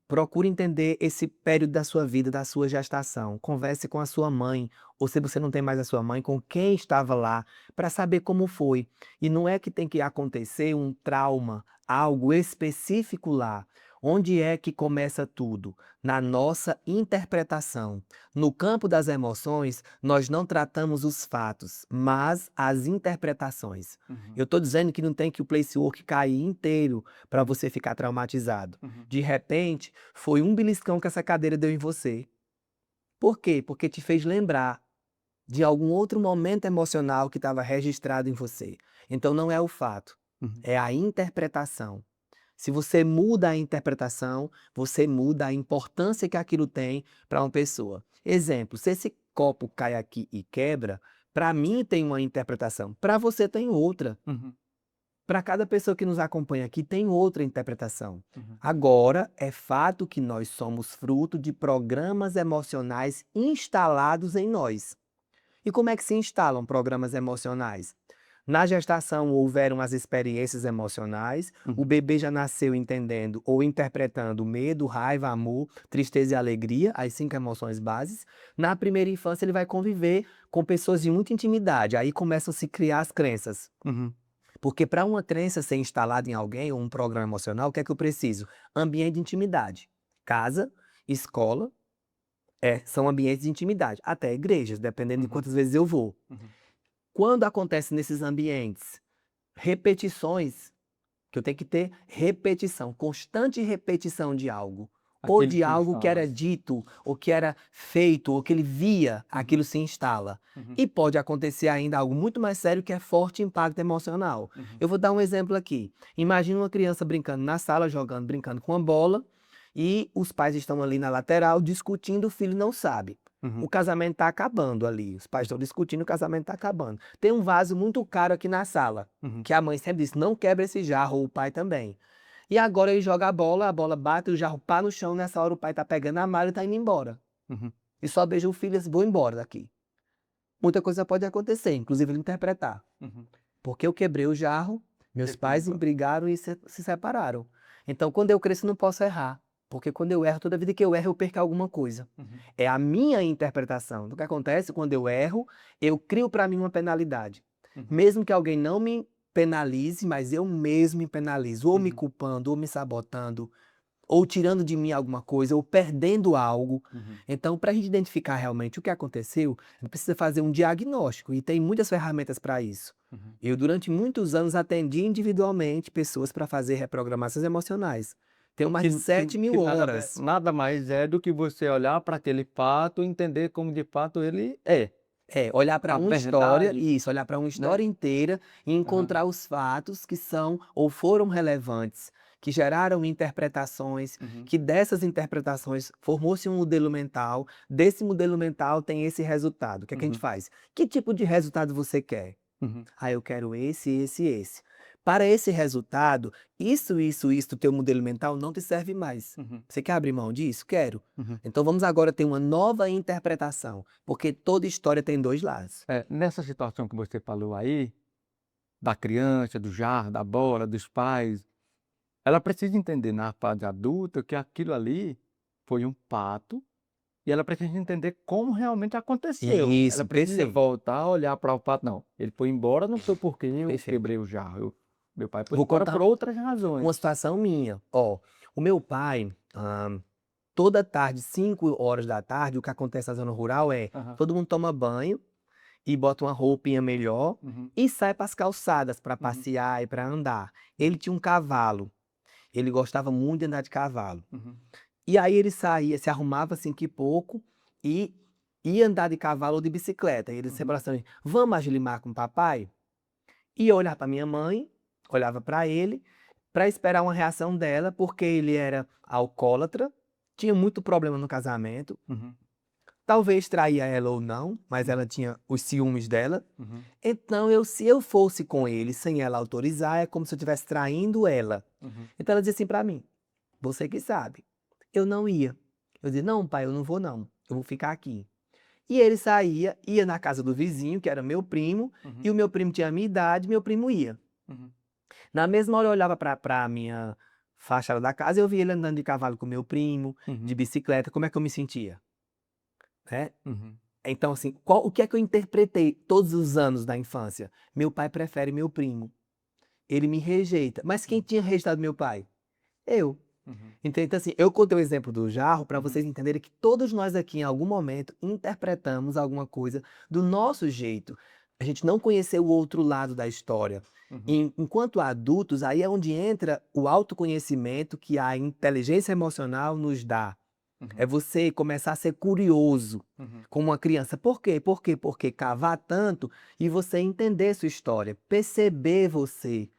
procure entender esse período da sua vida, da sua gestação. Converse com a sua mãe, ou se você não tem mais a sua mãe, com quem estava lá, para saber como foi. E não é que tem que acontecer um trauma, algo específico lá. Onde é que começa tudo? Na nossa interpretação. No campo das emoções, nós não tratamos os fatos, mas as interpretações. Uhum. Eu estou dizendo que não tem que o placework cair inteiro para você ficar traumatizado. Uhum. De repente, foi um beliscão que essa cadeira deu em você. Por quê? Porque te fez lembrar de algum outro momento emocional que estava registrado em você. Então não é o fato, Uhum. é a interpretação. Se você muda a interpretação, você muda a importância que aquilo tem para uma pessoa. Exemplo, se esse copo cai aqui e quebra, para mim tem uma interpretação, para você tem outra. Uhum. Para cada pessoa que nos acompanha aqui tem outra interpretação. Uhum. Agora, é fato que nós somos fruto de programas emocionais instalados em nós. E como é que se instalam programas emocionais? Na gestação houveram as experiências emocionais, o Uhum. bebê já nasceu entendendo ou interpretando medo, raiva, amor, tristeza e alegria, as 5 emoções bases. Na primeira infância ele vai conviver com pessoas de muita intimidade, aí começam a se criar as crenças. Uhum. Porque para uma crença ser instalada em alguém ou um programa emocional, o que é que eu preciso? Ambiente de intimidade. Casa, escola, são ambientes de intimidade. Até igrejas, dependendo de Uhum. quantas vezes eu vou. Uhum. Quando acontece nesses ambientes repetições, que eu tenho que ter repetição, constante repetição de algo, ou Aquele de que algo que fala. era dito, ou que era feito, ou que ele via, Uhum. aquilo se instala. Uhum. E pode acontecer ainda algo muito mais sério, que é forte impacto emocional. Uhum. Eu vou dar um exemplo aqui. Imagina uma criança brincando na sala, jogando, brincando com a bola, e os pais estão ali na lateral discutindo, o filho não sabe. Uhum. O casamento está acabando ali, os pais estão discutindo, o casamento está acabando. Tem um vaso muito caro aqui na sala, Uhum. que a mãe sempre disse, não quebra esse jarro, ou o pai também. E agora ele joga a bola bate, o jarro pá no chão, nessa hora o pai tá pegando a mala e tá indo embora. Uhum. E só beija o filho e diz, vou embora daqui. Muita coisa pode acontecer, inclusive ele interpretar. Uhum. Porque eu quebrei o jarro, meus Ele pais pegou. brigaram e se separaram. Então quando eu cresço não posso errar. Porque quando eu erro, toda vida que eu erro, eu perco alguma coisa. Uhum. É a minha interpretação do que acontece quando eu erro, eu crio para mim uma penalidade. Uhum. Mesmo que alguém não me penalize, mas eu mesmo me penalizo, ou me Uhum. culpando, ou me sabotando, ou tirando de mim alguma coisa, ou perdendo algo. Uhum. Então, para a gente identificar realmente o que aconteceu, a gente precisa fazer um diagnóstico, e tem muitas ferramentas para isso. Uhum. Eu, durante muitos anos, atendi individualmente pessoas para fazer reprogramações emocionais. Tenho mais de 7.000 horas. Nada mais é do que você olhar para aquele fato e entender como de fato ele é. Olhar para A uma história, verdade, isso, olhar para uma né? história inteira e Aham. encontrar os fatos que são ou foram relevantes, que geraram interpretações, Uhum. que dessas interpretações formou-se um modelo mental, desse modelo mental tem esse resultado. O que é que a gente Uhum. faz? Que tipo de resultado você quer? Uhum. Ah, eu quero esse, esse e esse. Para esse resultado, isso, do teu modelo mental não te serve mais. Uhum. Você quer abrir mão disso? Quero. Uhum. Então vamos agora ter uma nova interpretação, porque toda história tem 2 lados. Nessa situação que você falou aí, da criança, do jarro, da bola, dos pais, ela precisa entender na fase adulta que aquilo ali foi um fato e ela precisa entender como realmente aconteceu. Ela Isso, precisa perfeito, voltar a olhar para o fato, não, ele foi embora não foi porque eu perfeito. quebrei o jarro, meu pai foi Vou embora por contar outras razões. uma situação minha. Ó, o meu pai, toda tarde, 5 horas da tarde, o que acontece na zona rural é, Aham. todo mundo toma banho e bota uma roupinha melhor Uhum. e sai para as calçadas para Uhum. passear e para andar. Ele tinha um cavalo, ele gostava muito de andar de cavalo. Uhum. E aí ele saía, se arrumava 5 e pouco e ia andar de cavalo ou de bicicleta. E ele sempre Uhum. falava assim: vamos agilimar com o papai? E eu olhava para minha mãe, olhava para ele, para esperar uma reação dela, porque ele era alcoólatra, tinha muito problema no casamento, Uhum. talvez traía ela ou não, mas Uhum. ela tinha os ciúmes dela. Uhum. Então, se eu fosse com ele sem ela autorizar, é como se eu estivesse traindo ela. Uhum. Então ela dizia assim para mim: você que sabe. Eu não ia. Eu dizia: não, pai, eu não vou não. Eu vou ficar aqui. E ele saía, ia na casa do vizinho, que era meu primo, Uhum. e o meu primo tinha a minha idade, meu primo ia. Uhum. Na mesma hora eu olhava para a minha fachada da casa, eu via ele andando de cavalo com meu primo, de Uhum. bicicleta, como é que eu me sentia? Né? Uhum. Então, assim, o que é que eu interpretei todos os anos da infância? Meu pai prefere meu primo. Ele me rejeita. Mas quem tinha rejeitado meu pai? Eu. Uhum. Então, assim, eu contei o exemplo do jarro para Uhum. vocês entenderem que todos nós aqui, em algum momento, interpretamos alguma coisa do nosso jeito. A gente não conheceu o outro lado da história. Uhum. Enquanto adultos, aí é onde entra o autoconhecimento que a inteligência emocional nos dá. É Uhum. você começar a ser curioso, Uhum. como uma criança. Por quê? Por quê? Porque cavar tanto e você entender sua história, perceber você.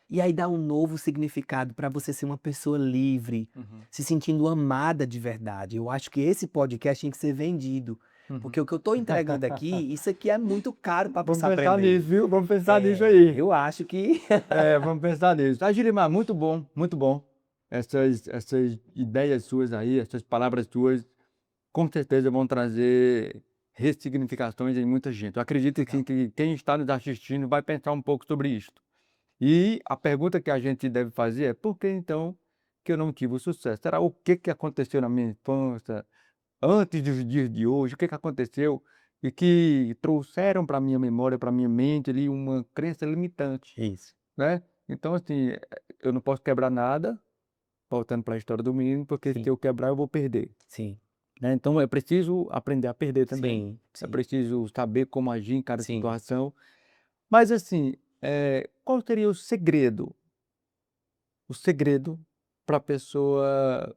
E aí dá um novo significado para você ser uma pessoa livre, Uhum. se sentindo amada de verdade. Eu acho que esse podcast tinha que ser vendido. Uhum. Porque o que eu estou entregando aqui, isso aqui é muito caro para a Vamos pessoa pensar aprender. nisso, viu? Vamos pensar nisso aí. Eu acho que. Vamos pensar nisso. Girimar, muito bom, muito bom. Essas ideias suas aí, essas palavras suas, com certeza vão trazer ressignificações em muita gente. Eu acredito Legal. que quem está nos assistindo vai pensar um pouco sobre isso. E a pergunta que a gente deve fazer é: por que então que eu não tive o sucesso? Será o que que aconteceu na minha infância, antes dos dias de hoje? O que que aconteceu e que trouxeram para minha memória, para minha mente ali uma crença limitante, Isso. né? Então, assim, eu não posso quebrar nada, voltando para a história do menino, porque se Sim, eu quebrar eu vou perder, sim, né? Então é preciso aprender a perder também. sim, É sim, preciso saber como agir em cada sim. situação. Mas assim, qual seria o segredo para a pessoa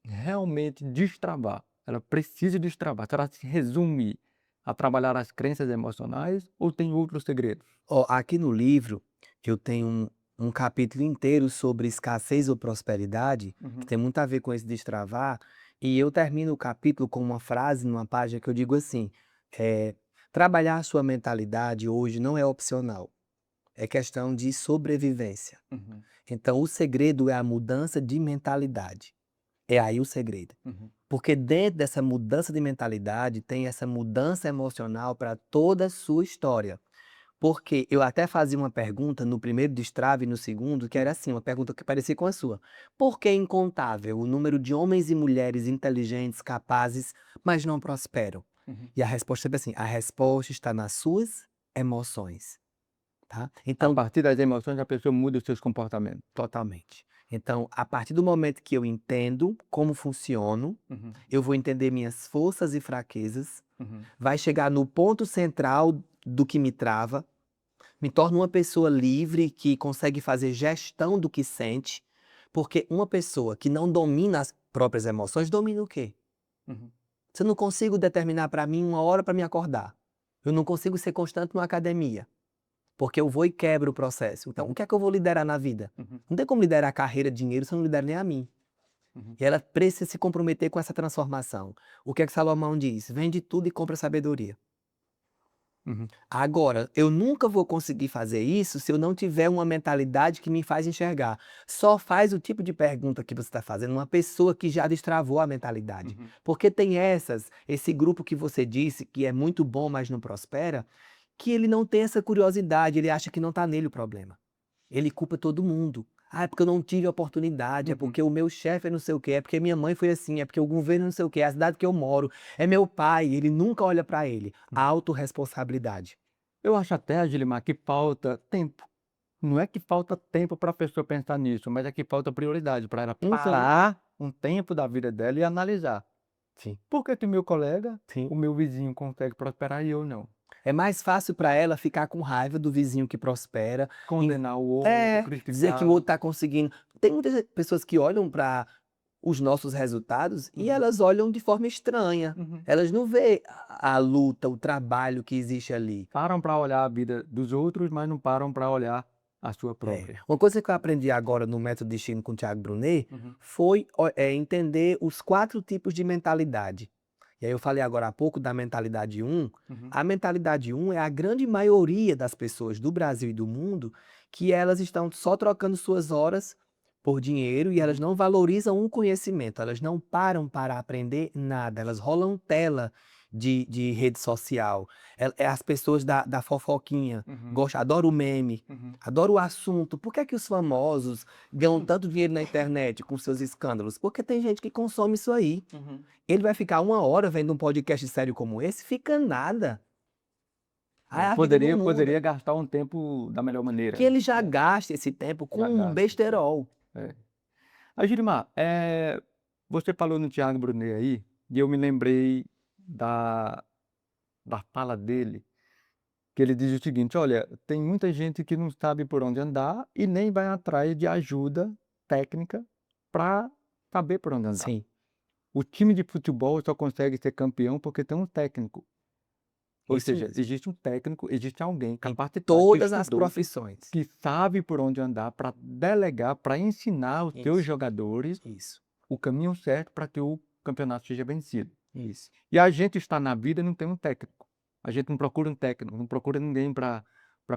realmente destravar? Ela precisa destravar. Será que se resume a trabalhar as crenças emocionais ou tem outros segredos? Ó, aqui no livro, eu tenho um capítulo inteiro sobre escassez ou prosperidade, que Uhum. tem muito a ver com esse destravar, e eu termino o capítulo com uma frase numa página que eu digo assim: eh, trabalhar a sua mentalidade hoje não é opcional, é questão de sobrevivência. Uhum. Então, o segredo é a mudança de mentalidade. É aí o segredo. Uhum. Porque dentro dessa mudança de mentalidade tem essa mudança emocional para toda a sua história. Porque eu até fazia uma pergunta no primeiro destrave e no segundo, que era Uhum. assim, uma pergunta que parecia com a sua. Por que é incontável o número de homens e mulheres inteligentes, capazes, mas não prosperam? Uhum. E a resposta é assim, a resposta está nas suas emoções, tá? A Então, partir das emoções a pessoa muda os seus comportamentos. totalmente. Então, a partir do momento que eu entendo como funciono, Uhum. eu vou entender minhas forças e fraquezas, Uhum. vai chegar no ponto central do que me trava, me torno uma pessoa livre que consegue fazer gestão do que sente, porque uma pessoa que não domina as próprias emoções, domina o quê? Uhum. Se eu não consigo determinar para mim uma hora para me acordar, eu não consigo ser constante numa academia, porque eu vou e quebro o processo. Então, o que é que eu vou liderar na vida? Uhum. Não tem como liderar a carreira, dinheiro, se eu não lidero nem a mim. Uhum. E ela precisa se comprometer com essa transformação. O que é que Salomão diz? Vende tudo e compra sabedoria. Uhum. Agora, eu nunca vou conseguir fazer isso se eu não tiver uma mentalidade que me faz enxergar. Só faz o tipo de pergunta que você está fazendo uma pessoa que já destravou a mentalidade. Uhum. Porque tem esse grupo que você disse que é muito bom, mas não prospera, que ele não tem essa curiosidade, ele acha que não está nele o problema. Ele culpa todo mundo. Ah, é porque eu não tive oportunidade, é Uhum. porque o meu chefe é não sei o quê, é porque minha mãe foi assim, é porque o governo não sei o quê, é a cidade que eu moro, é meu pai, ele nunca olha para ele. A Uhum. autorresponsabilidade. Eu acho até, Agilimar, que falta tempo. Não é que falta tempo para a pessoa pensar nisso, mas é que falta prioridade para ela Então, parar um tempo da vida dela e analisar. sim, Por que que meu colega, sim. o meu vizinho consegue prosperar e eu não? É mais fácil para ela ficar com raiva do vizinho que prospera, em Condenar o outro, dizer que o outro criticar. está conseguindo. Tem muitas pessoas que olham para os nossos resultados e Uhum. elas olham de forma estranha. Uhum. Elas não vê a luta, o trabalho que existe ali. Param para olhar a vida dos outros, mas não param para olhar a sua É. própria. Uma coisa que eu aprendi agora no Método Destino com o Thiago Brunet Uhum. foi entender os 4 tipos de mentalidade. E aí eu falei agora há pouco da mentalidade um. Uhum. A mentalidade um é a grande maioria das pessoas do Brasil e do mundo que elas estão só trocando suas horas por dinheiro e elas Uhum. não valorizam um conhecimento, elas não param para aprender nada, elas rolam tela de rede social. É as pessoas da fofoquinha, Uhum. gostam, adoram o meme. Uhum. Adoro o assunto. Por que é que os famosos ganham tanto dinheiro na internet com seus escândalos? Porque tem gente que consome isso aí. Uhum. Ele vai ficar uma hora vendo um podcast sério como esse? Fica nada. Aí a vida não muda. Poderia gastar um tempo da melhor Que maneira, ele já né? gaste esse tempo com Já um gasta. besterol. É. Agilmar, você falou no Thiago Brunet aí, e eu me lembrei da da fala dele, que ele diz o seguinte: "Olha, tem muita gente que não sabe por onde andar e nem vai atrás de ajuda técnica para saber por onde andar. Sim, O time de futebol só consegue ser campeão porque tem um técnico, ou isso seja, mesmo. existe um técnico, existe alguém Em capacitado que todas as estudou, profissões. que sabe por onde andar para delegar, para ensinar os teus Isso, jogadores isso, o caminho certo para que o campeonato seja vencido. isso. E a gente está na vida e não tem um técnico. A gente não procura um técnico, não procura ninguém para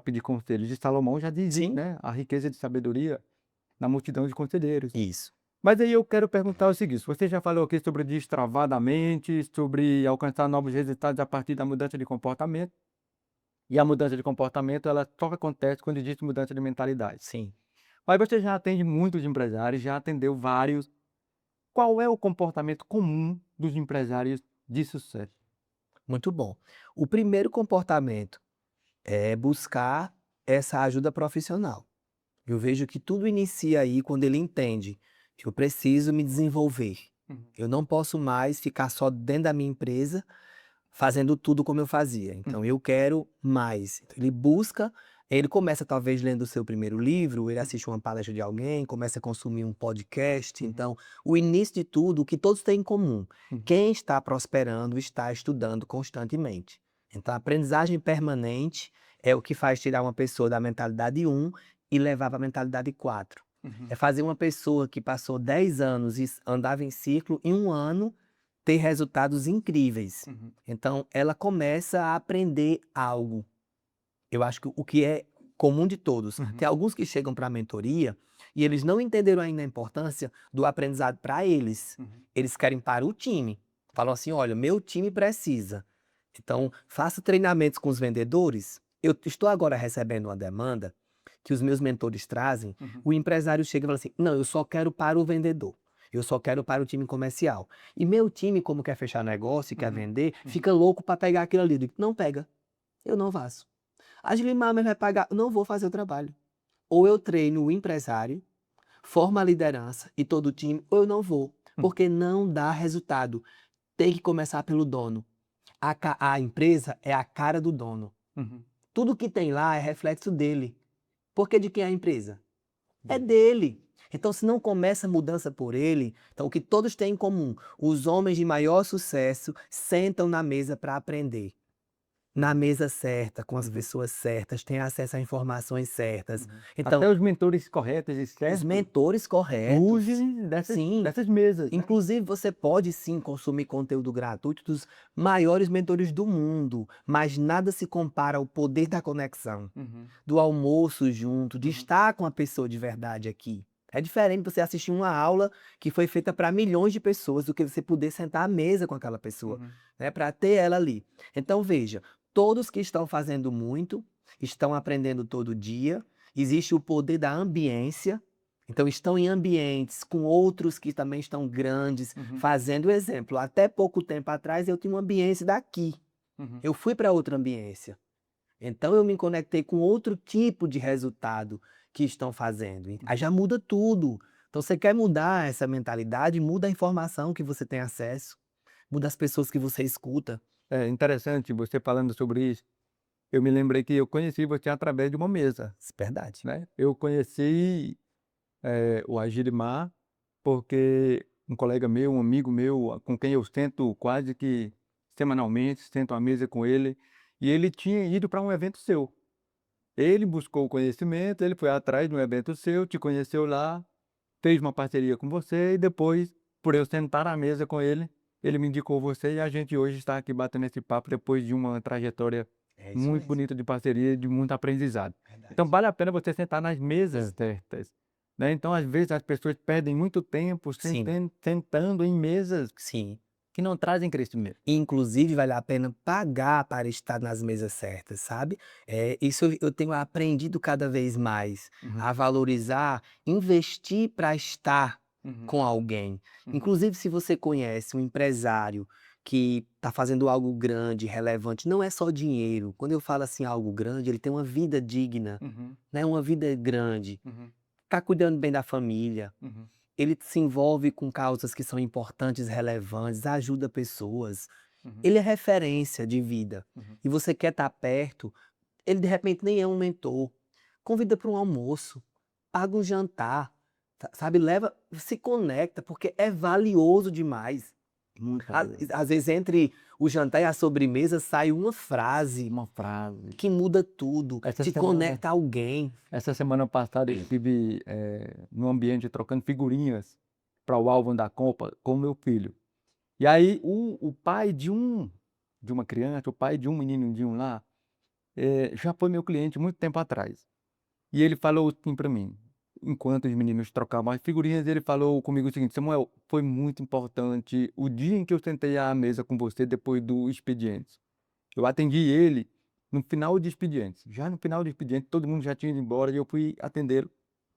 pedir conselhos. E Salomão já dizia, Sim, né, a riqueza de sabedoria na multidão de conselheiros. isso. Mas aí eu quero perguntar o seguinte: você já falou aqui sobre destravadamente, sobre alcançar novos resultados a partir da mudança de comportamento. E a mudança de comportamento, ela só acontece quando existe mudança de mentalidade. Sim, Aí você já atende muitos empresários, já atendeu vários. Qual é o comportamento comum dos empresários de sucesso? muito bom. O primeiro comportamento é buscar essa ajuda profissional. Eu vejo que tudo inicia aí quando ele entende que eu preciso me desenvolver. Uhum, Eu não posso mais ficar só dentro da minha empresa fazendo tudo como eu fazia. Então uhum, eu quero mais. Então, ele busca, ele começa talvez lendo o seu primeiro livro, ele assiste uma palestra de alguém, começa a consumir um podcast. uhum, Então, o início de tudo, o que todos têm em comum, uhum, quem está prosperando está estudando constantemente. Então, a aprendizagem permanente é o que faz tirar uma pessoa da mentalidade um e levar para a mentalidade 4. É uhum, fazer uma pessoa que passou 10 anos e andava em ciclo, em um ano, ter resultados incríveis. uhum, Então, ela começa a aprender algo. Eu acho que o que é comum de todos. uhum, Tem alguns que chegam para a mentoria e eles não entenderam ainda a importância do aprendizado para eles. uhum, Eles querem para o time. Falam assim: olha, meu time precisa. Então, faça treinamentos com os vendedores. Eu estou agora recebendo uma demanda que os meus mentores trazem. uhum, O empresário chega e fala assim: não, eu só quero para o vendedor. Eu só quero para o time comercial. E meu time, como quer fechar negócio e quer uhum, vender, uhum, fica louco para pegar aquilo ali. Eu digo, não pega, eu não faço. A Gilimar mas vai pagar, não vou fazer o trabalho. Ou eu treino o empresário, formo a liderança e todo o time, ou eu não vou, uhum, porque não dá resultado. Tem que começar pelo dono. A empresa é a cara do dono. uhum. Tudo que tem lá é reflexo dele. Porque de quem é a empresa? É Dele. dele. Então, se não começa a mudança por ele, então o que todos têm em comum, os homens de maior sucesso sentam na mesa para aprender. Na mesa certa, com as Uhum, pessoas certas, têm acesso a informações certas. uhum. Então, Até os mentores corretos e os certos mentores corretos. surgem dessas Sim, dessas mesas, né? inclusive você pode sim consumir conteúdo gratuito dos maiores mentores do mundo, mas nada se compara ao poder da conexão, Uhum, do almoço junto, de uhum, estar com a pessoa de verdade aqui. É diferente você assistir uma aula que foi feita para milhões de pessoas do que você poder sentar à mesa com aquela pessoa, uhum, né, para ter ela ali. Então veja, todos que estão fazendo muito, estão aprendendo todo dia, existe o poder da ambiência, então estão em ambientes com outros que também estão grandes, uhum, fazendo exemplo. Até pouco tempo atrás eu tinha uma ambiência daqui, uhum. eu fui para outra ambiência. Então eu me conectei com outro tipo de resultado que estão fazendo. Aí já muda tudo. Então você quer mudar essa mentalidade, muda a informação que você tem acesso, muda as pessoas que você escuta. É interessante você falando sobre isso. Eu me lembrei que eu conheci você através de uma mesa, Isso é verdade. né? Eu conheci, o Agirmar, porque um colega meu, um amigo meu, com quem eu sento quase que semanalmente, sento à mesa com ele, e ele tinha ido para um evento seu. Ele buscou o conhecimento, ele foi atrás de um evento seu, te conheceu lá, fez uma parceria com você e depois, por eu sentar à mesa com ele, ele me indicou você e a gente hoje está aqui batendo esse papo depois de uma trajetória É isso muito mesmo. bonita de parceria e de muito aprendizado. Então Verdade. vale a pena você sentar nas mesas certas, né? Então às vezes as pessoas perdem muito tempo Sim, sentando em mesas sim. que não trazem crescimento. Inclusive, vale a pena pagar para estar nas mesas certas, sabe? Isso eu tenho aprendido cada vez mais Uhum, a valorizar, investir para estar uhum, com alguém. uhum, Inclusive, se você conhece um empresário que está fazendo algo grande, relevante, não é só dinheiro. Quando eu falo assim algo grande, ele tem uma vida digna, uhum, né? Uma vida grande, uhum, está cuidando bem da família, uhum, ele se envolve com causas que são importantes, relevantes, ajuda pessoas. Uhum, Ele é referência de vida. uhum. E você quer estar perto, ele de repente nem é um mentor. Convida para um almoço, paga um jantar, sabe, leva, se conecta, porque é valioso demais. Muito Às valioso. às vezes entre o jantar e a sobremesa sai uma frase Uma frase. que muda tudo, Essa te semana, conecta a alguém. essa semana passada eu estive no ambiente trocando figurinhas para o álbum da Copa com o meu filho. E aí o pai de uma criança, o pai de um menino lá, já foi meu cliente muito tempo atrás. E ele falou assim para mim, enquanto os meninos trocavam as figurinhas, ele falou comigo o seguinte: Samuel, foi muito importante o dia em que eu sentei à mesa com você depois do expediente. Eu atendi ele no final de expediente. Já no final do expediente, todo mundo já tinha ido embora e eu fui atendê-lo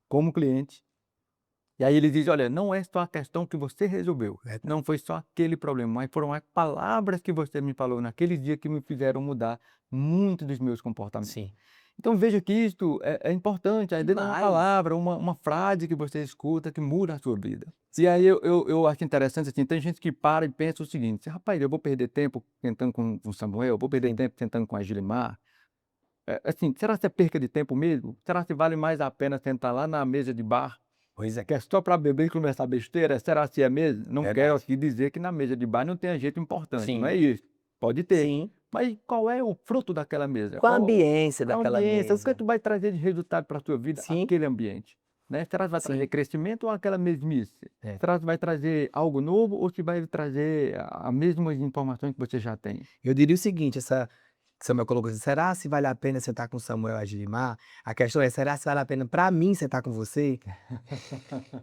como cliente. E aí ele diz: Olha, não é só a questão que você resolveu, Verdade. não foi só aquele problema, mas foram as palavras que você me falou naquele dia que me fizeram mudar muito dos meus comportamentos. Sim. Então veja que isto é importante, às vezes é uma Demais. palavra, uma frase que você escuta que muda a sua vida. E aí eu acho interessante, assim, tem gente que para e pensa o seguinte: rapaz, eu vou perder tempo tentando com o Samuel, eu vou perder Sim. tempo tentando com a Gilimar. Assim, será que é perca de tempo mesmo? Será que vale mais a pena sentar lá na mesa de bar, Pois é, que é só para beber e conversar besteira? Será que é mesmo? Não quero verdade. aqui dizer que na mesa de bar não tenha gente importante, não Sim, é isso. Pode ter. sim. Mas qual é o fruto daquela mesa? Com a ambiência Qual é a daquela ambiência? O que mesa. tu vai trazer de resultado para a tua vida Sim, aquele ambiente? Né? Será que vai trazer sim. crescimento ou aquela mesmice? É. Será que vai trazer algo novo ou se vai trazer as mesmas informações que você já tem? Eu diria o seguinte, essa Samuel colocou assim: "Será se vale a pena sentar com Samuel e Aglimar?" A questão é: "Será se vale a pena para mim sentar com você?"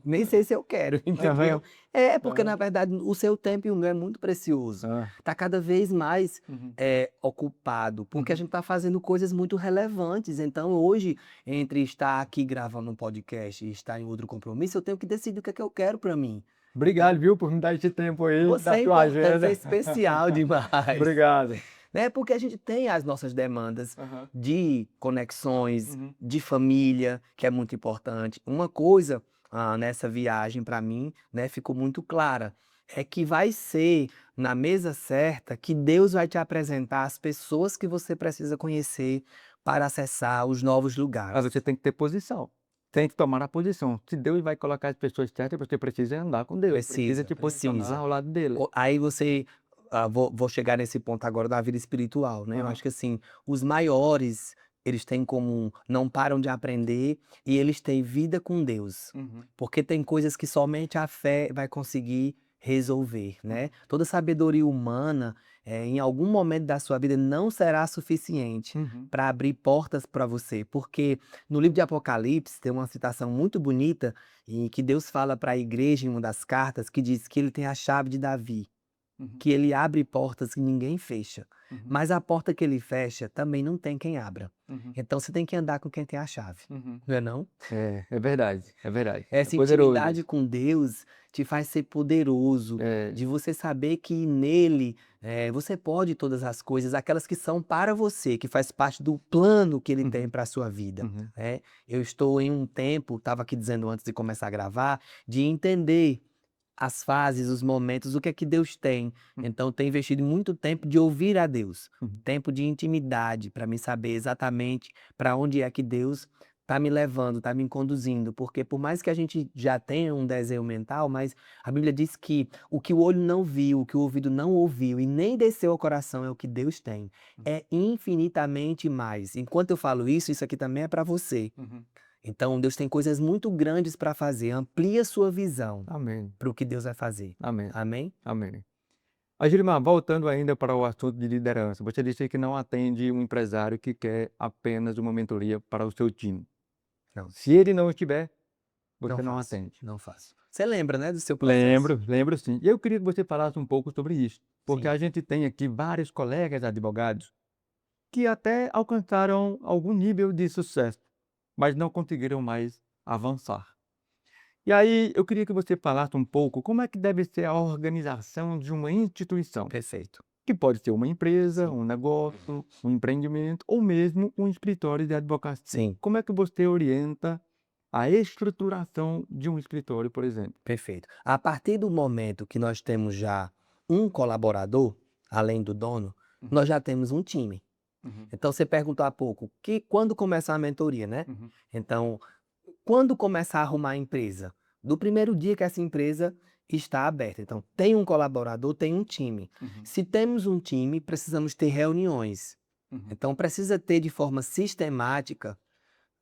Nem sei se eu quero, entendeu? Aham, É, porque na aham. verdade o seu tempo e o meu é muito precioso. Ah, Tá cada vez mais, uhum, ocupado, porque a uhum. gente tá fazendo coisas muito relevantes. Então hoje, entre estar aqui gravando um podcast e estar em outro compromisso, eu tenho que decidir o que é que eu quero pra mim. Obrigado, Então, viu, por me dar esse tempo aí você da é tua importante, você é agenda. especial demais. Obrigado. Né, porque a gente tem as nossas demandas Aham, de conexões, uhum, de família, que é muito importante. Uma coisa, nessa viagem para mim, né, ficou muito clara, é que vai ser na mesa certa que Deus vai te apresentar as pessoas que você precisa conhecer para acessar os novos mas lugares. você tem que ter posição, tem que tomar a posição. Se Deus vai colocar as pessoas certas, você precisa andar com Deus, precisa Precisa, te posicionar precisa. ao lado dele. Aí você, vou chegar nesse ponto agora da vida espiritual, né, eu Aham, acho que assim, os maiores, eles têm em comum, não param de aprender e eles têm vida com Deus, uhum, porque tem coisas que somente a fé vai conseguir resolver, né. Toda sabedoria humana, em algum momento da sua vida não será suficiente uhum, para abrir portas para você, porque no livro de Apocalipse tem uma citação muito bonita em que Deus fala para a igreja em uma das cartas, que diz que ele tem a chave de Davi, uhum, que ele abre portas que ninguém fecha, uhum, mas a porta que ele fecha também não tem quem abra. uhum, Então você tem que andar com quem tem a chave, uhum. não é não? É verdade, é verdade. É Essa poderoso intimidade isso. com Deus te faz ser poderoso, É, de você saber que nele, você pode todas as coisas, aquelas que são para você, que faz parte do plano que ele tem uhum, para a sua vida, uhum, né. Eu estou em um tempo, estava aqui dizendo antes de começar a gravar, de entender as fases, os momentos, o que é que Deus tem. uhum, Então, tenho investido muito tempo de ouvir a Deus, uhum, tempo de intimidade, para me saber exatamente para onde é que Deus está me levando, está me conduzindo. Porque por mais que a gente já tenha um desenho mental, mas a Bíblia diz que o que o olho não viu, o que o ouvido não ouviu e nem desceu ao coração é o que Deus tem. É infinitamente mais. Enquanto eu falo isso aqui também é para você. uhum. Então, Deus tem coisas muito grandes para fazer. Amplie a sua visão Amém, para o que Deus vai fazer. amém, Amém? amém. Agilmar, voltando ainda para o assunto de liderança, você disse que não atende um empresário que quer apenas uma mentoria para o seu time. Não, Se ele não estiver, não você não faço, atende. não faço. Você lembra, né, do seu processo? Lembro, lembro sim. E eu queria que você falasse um pouco sobre isso, porque Sim. a gente tem aqui vários colegas advogados que até alcançaram algum nível de sucesso, mas não conseguiram mais avançar. E aí eu queria que você falasse um pouco como é que deve ser a organização de uma instituição. Perfeito. Que pode ser uma empresa, Sim. um negócio, um empreendimento ou mesmo um escritório de advocacia. Sim. Como é que você orienta a estruturação de um escritório, por exemplo? Perfeito. A partir do momento que nós temos já um colaborador, além do dono, Uhum, nós já temos um time. uhum, Então você perguntou há pouco, que quando começa a mentoria, né? uhum, Então, quando começar a arrumar a empresa? Do primeiro dia que essa empresa está aberta. Então, tem um colaborador, tem um time. uhum, Se temos um time, precisamos ter reuniões. uhum, Então, precisa ter de forma sistemática,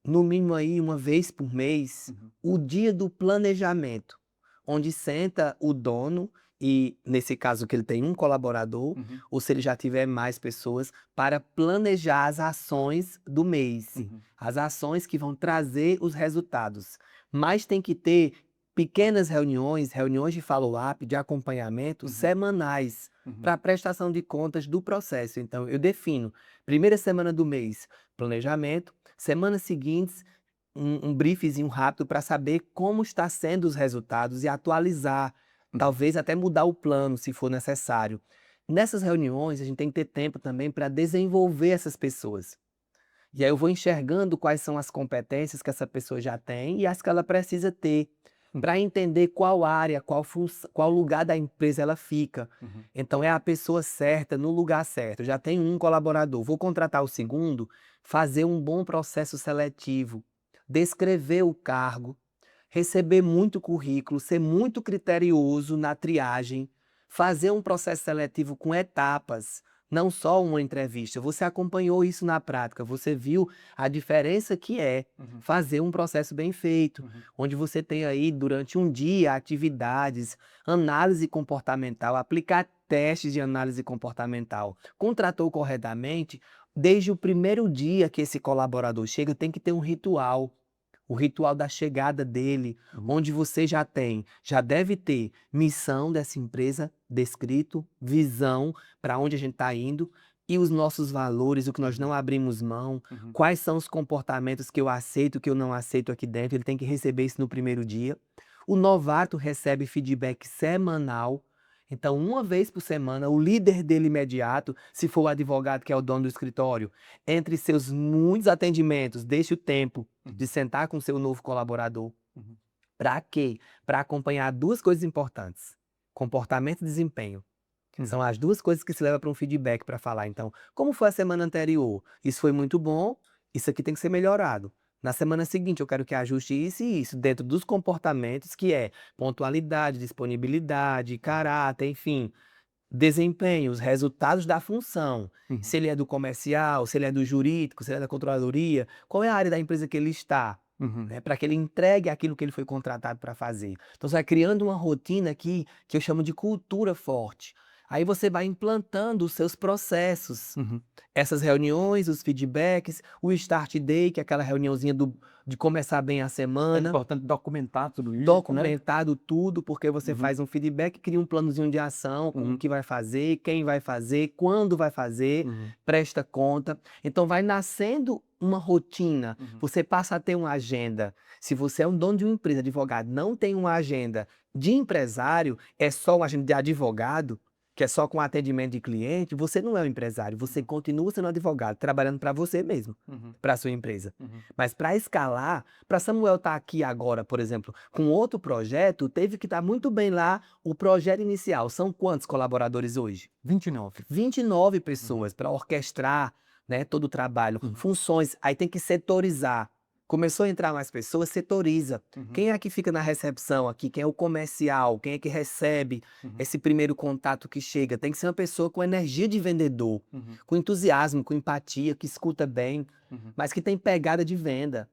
no mínimo aí uma vez por mês, uhum, o dia do planejamento, onde senta o dono e, nesse caso que ele tem um colaborador, uhum, ou se ele já tiver mais pessoas, para planejar as ações do mês, uhum, as ações que vão trazer os resultados. Mas tem que ter pequenas reuniões, reuniões de follow-up, de acompanhamento uhum, semanais, uhum, para prestação de contas do processo. Então, eu defino, primeira semana do mês, planejamento. Semanas seguintes, um briefzinho rápido para saber como está sendo os resultados e atualizar, uhum, talvez até mudar o plano, se for necessário. Nessas reuniões, a gente tem que ter tempo também para desenvolver essas pessoas. E aí eu vou enxergando quais são as competências que essa pessoa já tem e as que ela precisa ter, uhum, para entender qual área, qual lugar da empresa ela fica. uhum, Então é a pessoa certa no lugar certo. Eu já tenho um colaborador, vou contratar o segundo, fazer um bom processo seletivo, descrever o cargo, receber muito currículo, ser muito criterioso na triagem, fazer um processo seletivo com etapas, não só uma entrevista. Você acompanhou isso na prática, você viu a diferença que é uhum, fazer um processo bem feito, uhum, onde você tem aí durante um dia atividades, análise comportamental, aplicar testes de análise comportamental. Contratou corretamente, desde o primeiro dia que esse colaborador chega, tem que ter um ritual. O ritual da chegada dele, uhum, onde você já deve ter missão dessa empresa descrito, visão para onde a gente está indo e os nossos valores, o que nós uhum, não abrimos mão, uhum, quais são os comportamentos que eu aceito, que eu não aceito aqui dentro. Ele tem que receber isso no primeiro dia. O novato recebe feedback semanal. Então, uma vez por semana, o líder dele imediato, se for o advogado que é o dono do escritório, entre seus muitos atendimentos, deixe o tempo uhum, de sentar com seu novo colaborador. uhum, Para quê? Para acompanhar duas coisas importantes: comportamento e desempenho. uhum, São as duas coisas que se leva para um feedback para falar. Então, como foi a semana anterior? Isso foi muito bom, isso aqui tem que ser melhorado. Na semana seguinte, eu quero que ajuste isso e isso, dentro dos comportamentos, que é pontualidade, disponibilidade, caráter, enfim, desempenho, os resultados da função. uhum, Se ele é do comercial, se ele é do jurídico, se ele é da controladoria, qual é a área da empresa que ele está, uhum, né, para que ele entregue aquilo que ele foi contratado para fazer. Então você vai criando uma rotina aqui que eu chamo de cultura forte. Aí você vai implantando os seus processos. uhum. Essas reuniões, os feedbacks, o start day, que é aquela reuniãozinha de começar bem a É semana. importante documentar tudo isso, né? Documentado tudo, porque você Uhum, faz um feedback, cria um planozinho de ação, com o uhum, que vai fazer, quem vai fazer, quando vai fazer, uhum, presta conta. Então vai nascendo uma rotina, uhum, você passa a ter uma agenda. Se você é um dono de uma empresa, advogado, não tem uma agenda de empresário, é só uma agenda de advogado, que é só com atendimento de cliente, você não é um empresário, você uhum, continua sendo advogado, trabalhando para você mesmo, uhum, para a sua empresa. uhum. Mas para escalar, para Samuel estar aqui agora, por exemplo, com outro projeto, teve que estar muito bem lá o projeto inicial. São quantos colaboradores hoje? 29. 29 Uhum, pessoas para orquestrar, né, todo o trabalho. uhum, Funções, aí tem que setorizar. Começou a entrar mais pessoas, setoriza. uhum, Quem é que fica na recepção aqui? Quem é o comercial? Quem é que recebe uhum, esse primeiro contato que chega? Tem que ser uma pessoa com energia de vendedor, uhum, com entusiasmo, com empatia, que escuta bem, uhum, mas que tem pegada de venda.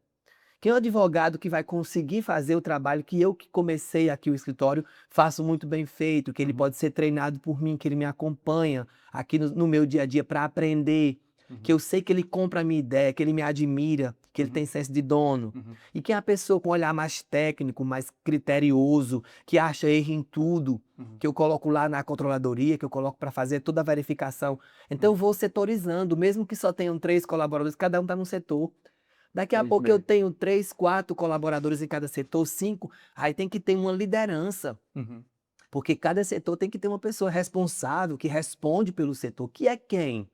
Quem é o advogado que vai conseguir fazer o trabalho que eu que comecei aqui o escritório faço muito bem feito, que ele uhum, pode ser treinado por mim, que ele me acompanha aqui no meu dia a dia para aprender, que uhum, eu sei que ele compra a minha ideia, que ele me admira, que ele uhum, tem senso de dono. uhum, E quem é a pessoa com um olhar mais técnico, mais criterioso, que acha erro em tudo, uhum, que eu coloco lá na controladoria, que eu coloco para fazer toda a verificação. Então uhum. eu vou setorizando, mesmo que só tenham 3 colaboradores, cada um está num setor. Daqui a É isso pouco eu mesmo. tenho 3, 4 colaboradores em cada setor, 5, aí tem que ter uma liderança, Uhum, porque cada setor tem que ter uma pessoa responsável que responde pelo setor, que é quem?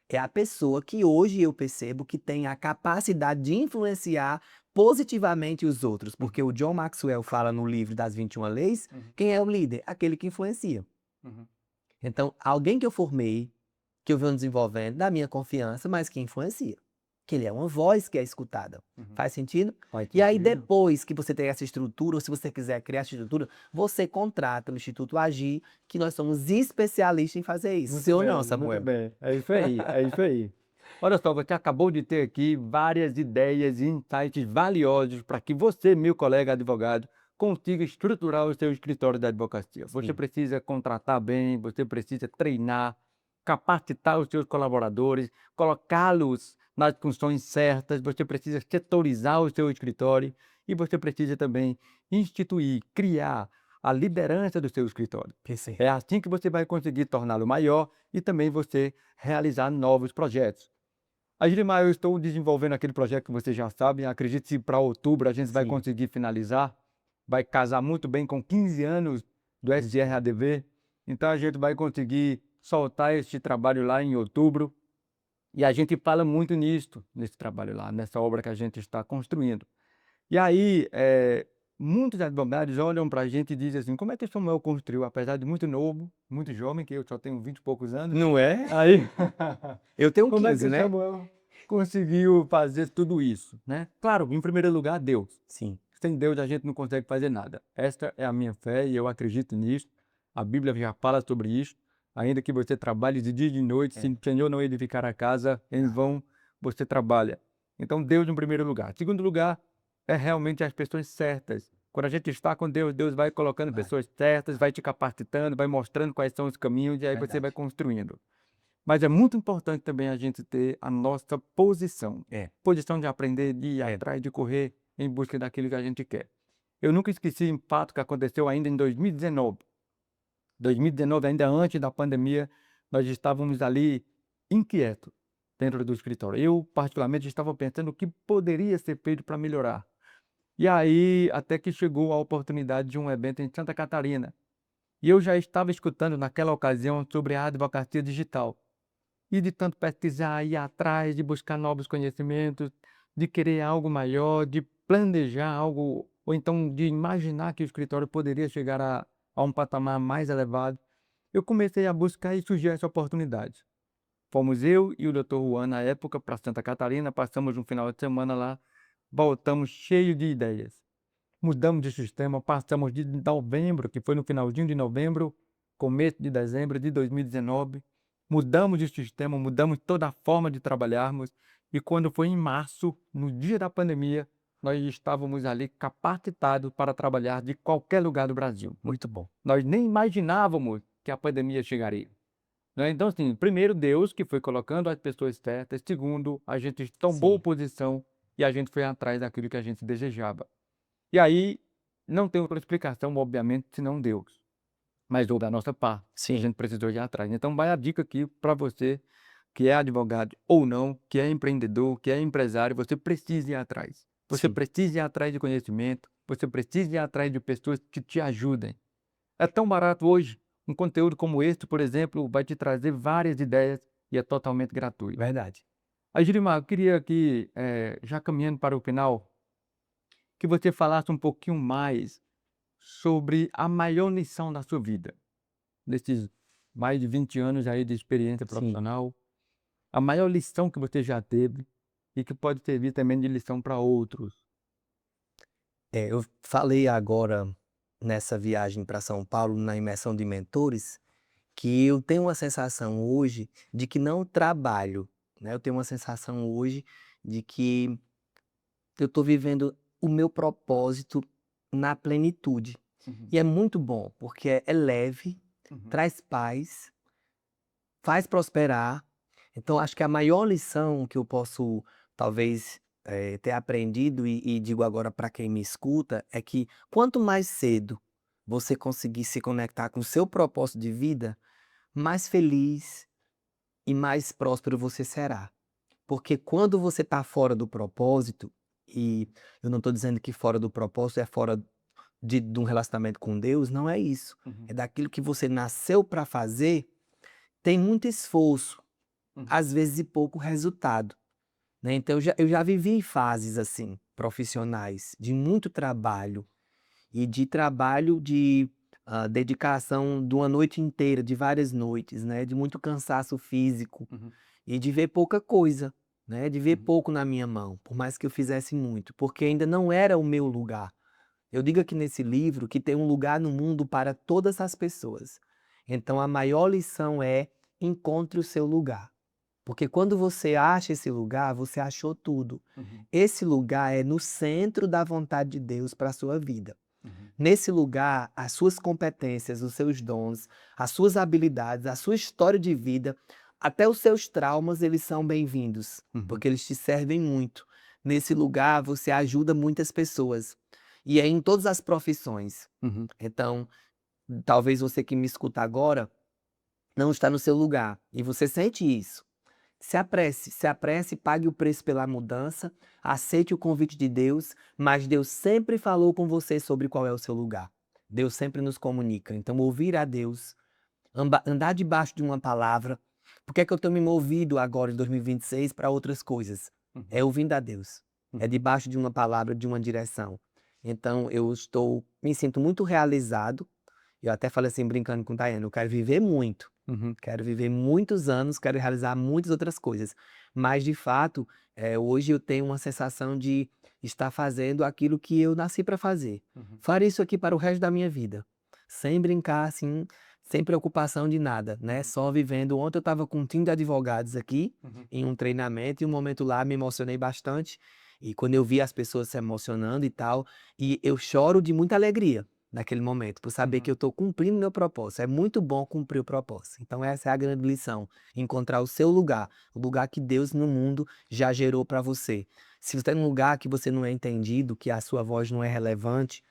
É a pessoa que hoje eu percebo que tem a capacidade de influenciar positivamente os outros, porque o John Maxwell fala no livro das 21 Leis, quem é o líder? Aquele que influencia. Então, alguém que eu formei, que eu venho desenvolvendo, da minha confiança, mas que influencia. Que ele é uma voz que é escutada. Faz sentido? Faz E aí, sentido. depois que você tem essa estrutura, ou se você quiser criar essa estrutura, você contrata o Instituto Agir, que nós somos especialistas em fazer isso. Sim ou não, Samuel? Muito bem. É isso aí, é isso aí. Olha só, você acabou de ter aqui várias ideias e insights valiosos para que você, meu colega advogado, consiga estruturar o seu escritório de advocacia. Você Sim. precisa contratar bem, você precisa treinar, capacitar os seus colaboradores, colocá-los nas funções certas, você precisa setorizar o seu escritório e você precisa também instituir, criar a liderança do seu escritório. Perfeito. É assim que você vai conseguir torná-lo maior e também você realizar novos projetos. Aglimar, eu estou desenvolvendo aquele projeto que você já sabe, acredito que para outubro a gente vai Sim. conseguir finalizar, vai casar muito bem com 15 anos do SRADV, então a gente vai conseguir soltar este trabalho lá em outubro e a gente fala muito nisso, nesse trabalho lá, nessa obra que a gente está construindo. E aí, muitos advogados olham para a gente e dizem assim, como é que Samuel construiu, apesar de muito novo, muito jovem, que eu só tenho 20 e poucos anos, Não é? aí, Eu tenho como é 15, que né? Samuel conseguiu fazer tudo isso, né? Claro, em primeiro lugar, Deus. Sim. Sem Deus a gente não consegue fazer nada. Esta é a minha fé e eu acredito nisso. A Bíblia já fala sobre isso. Ainda que você trabalhe de dia e de noite, se o Senhor não edificar a casa, em vão você trabalha. Então, Deus em primeiro lugar. Segundo lugar, é realmente as pessoas certas. Quando a gente está com Deus, Deus vai colocando pessoas certas, vai te capacitando, vai mostrando quais são os caminhos e aí você vai construindo. Mas é muito importante também a gente ter a nossa posição. Posição de aprender, de ir atrás, de correr em busca daquilo que a gente quer. Eu nunca esqueci um fato que aconteceu ainda em 2019. 2019, ainda antes da pandemia, nós estávamos ali inquietos dentro do escritório. Eu, particularmente, estava pensando o que poderia ser feito para melhorar. E aí, até que chegou a oportunidade de um evento em Santa Catarina. E eu já estava escutando naquela ocasião sobre a advocacia digital. E de tanto pesquisar, ir atrás, de buscar novos conhecimentos, de querer algo maior, de planejar algo, ou então de imaginar que o escritório poderia chegar a um patamar mais elevado, eu comecei a buscar e surgiu essa oportunidade. Fomos eu e o Dr. Juan, na época, para Santa Catarina, passamos um final de semana lá, voltamos cheios de ideias. Mudamos de sistema, passamos de novembro, que foi no finalzinho de novembro, começo de dezembro de 2019, mudamos de sistema, mudamos toda a forma de trabalharmos, e quando foi em março, no dia da pandemia, nós estávamos ali capacitados para trabalhar de qualquer lugar do Brasil. Muito bom. Nós nem imaginávamos que a pandemia chegaria. Né? Então, assim, primeiro Deus que foi colocando as pessoas certas, segundo, a gente tomou Sim. posição e a gente foi atrás daquilo que a gente desejava. E aí, não tem outra explicação, obviamente, senão Deus. Mas houve da nossa parte. A Sim. gente precisou ir atrás. Então, vai a dica aqui para você, que é advogado ou não, que é empreendedor, que é empresário, você precisa ir atrás. Você Sim. precisa ir atrás de conhecimento, você precisa ir atrás de pessoas que te ajudem. É tão barato hoje. Um conteúdo como este, por exemplo, vai te trazer várias ideias e é totalmente gratuito. Verdade. Aí, Girimar, eu queria aqui, já caminhando para o final, que você falasse um pouquinho mais sobre a maior lição da sua vida, nesses mais de 20 anos aí de experiência Sim. profissional, a maior lição que você já teve e que pode servir também de lição para outros. Eu falei agora nessa viagem para São Paulo, na imersão de mentores, que eu tenho uma sensação hoje de que não trabalho, né? Eu tenho uma sensação hoje de que eu estou vivendo o meu propósito na plenitude. Uhum, E é muito bom, porque é leve, uhum, traz paz, faz prosperar. Então, acho que a maior lição que eu posso, talvez, ter aprendido, e digo agora para quem me escuta, é que quanto mais cedo você conseguir se conectar com o seu propósito de vida, mais feliz e mais próspero você será. Porque quando você está fora do propósito, e eu não estou dizendo que fora do propósito é fora de um relacionamento com Deus, não é isso. uhum, É daquilo que você nasceu para fazer, tem muito esforço, uhum, às vezes e pouco resultado. né. Então eu já vivi fases, assim, profissionais, de muito trabalho, e de trabalho de, dedicação de uma noite inteira, de várias noites, né, de muito cansaço físico, Uhum, e de ver pouca coisa, né, de ver uhum, pouco na minha mão, por mais que eu fizesse muito, porque ainda não era o meu lugar. Eu digo aqui nesse livro que tem um lugar no mundo para todas as pessoas. Então a maior lição é: encontre o seu lugar. Porque quando você acha esse lugar, você achou tudo. uhum, Esse lugar é no centro da vontade de Deus para a sua vida. uhum, Nesse lugar, as suas competências, os seus dons, as suas habilidades, a sua história de vida, até os seus traumas, eles são bem-vindos, uhum, porque eles te servem muito. Nesse lugar, você ajuda muitas pessoas. E é em todas as profissões. uhum, Então, talvez você que me escuta agora não está no seu lugar e você sente isso. Se apresse, pague o preço pela mudança, aceite o convite de Deus, mas Deus sempre falou com você sobre qual é o seu lugar. Deus sempre nos comunica. Então, ouvir a Deus, andar debaixo de uma palavra. Por que é que eu tenho me movido agora em 2026 para outras coisas? uhum, É ouvindo a Deus. É uhum, debaixo de uma palavra, de uma direção. Então, me sinto muito realizado. Eu até falei assim, brincando com Daiane, eu quero viver muito. uhum, Quero viver muitos anos, quero realizar muitas outras coisas. Mas, de fato, hoje eu tenho uma sensação de estar fazendo aquilo que eu nasci para fazer. uhum, Farei isso aqui para o resto da minha vida. Sem brincar, assim, sem preocupação de nada, né? uhum, Só vivendo. Ontem eu estava com um time de advogados aqui, uhum, em um treinamento, e um momento lá me emocionei bastante. E quando eu vi as pessoas se emocionando e tal, e eu choro de muita alegria naquele momento, por saber que uhum. eu estou cumprindo meu propósito. É muito bom cumprir o propósito. Então essa é a grande lição, encontrar o seu lugar, o lugar que Deus no mundo já gerou para você. Se você está em um lugar que você não é entendido, que a sua voz não é relevante,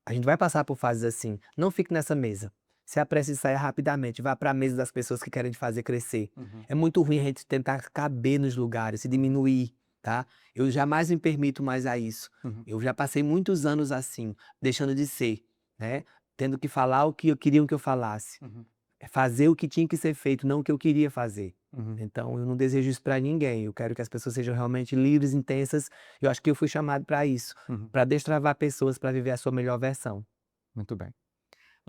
a gente vai passar por fases assim. Não fique nessa mesa. Se apresse e saia rapidamente. Vá para a mesa das pessoas que querem te fazer crescer. Uhum, É muito ruim a gente tentar caber nos lugares, se diminuir, tá? Eu jamais me permito mais a isso. uhum, Eu já passei muitos anos assim, deixando de ser, né? Tendo que falar o que eu queriam que eu falasse. uhum, Fazer o que tinha que ser feito, não o que eu queria fazer. uhum, Então eu não desejo isso para ninguém. Eu quero que as pessoas sejam realmente livres, intensas. Eu acho que eu fui chamado para isso, uhum. para destravar pessoas para viver a sua melhor versão. Muito bem.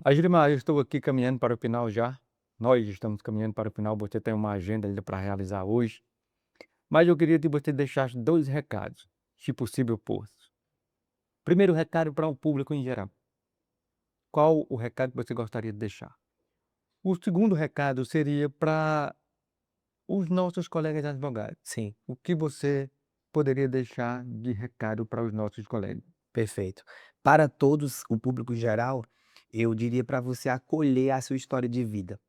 Agilmar, eu estou aqui caminhando para o final já. Nós estamos caminhando para o final. Você tem uma agenda ainda para realizar hoje. Mas eu queria que você deixasse 2 recados, se possível fosse. Primeiro recado para o público em geral. Qual o recado que você gostaria de deixar? O segundo recado seria para os nossos colegas advogados. Sim. O que você poderia deixar de recado para os nossos colegas? Perfeito. Para todos, o público geral, eu diria para você acolher a sua história de vida.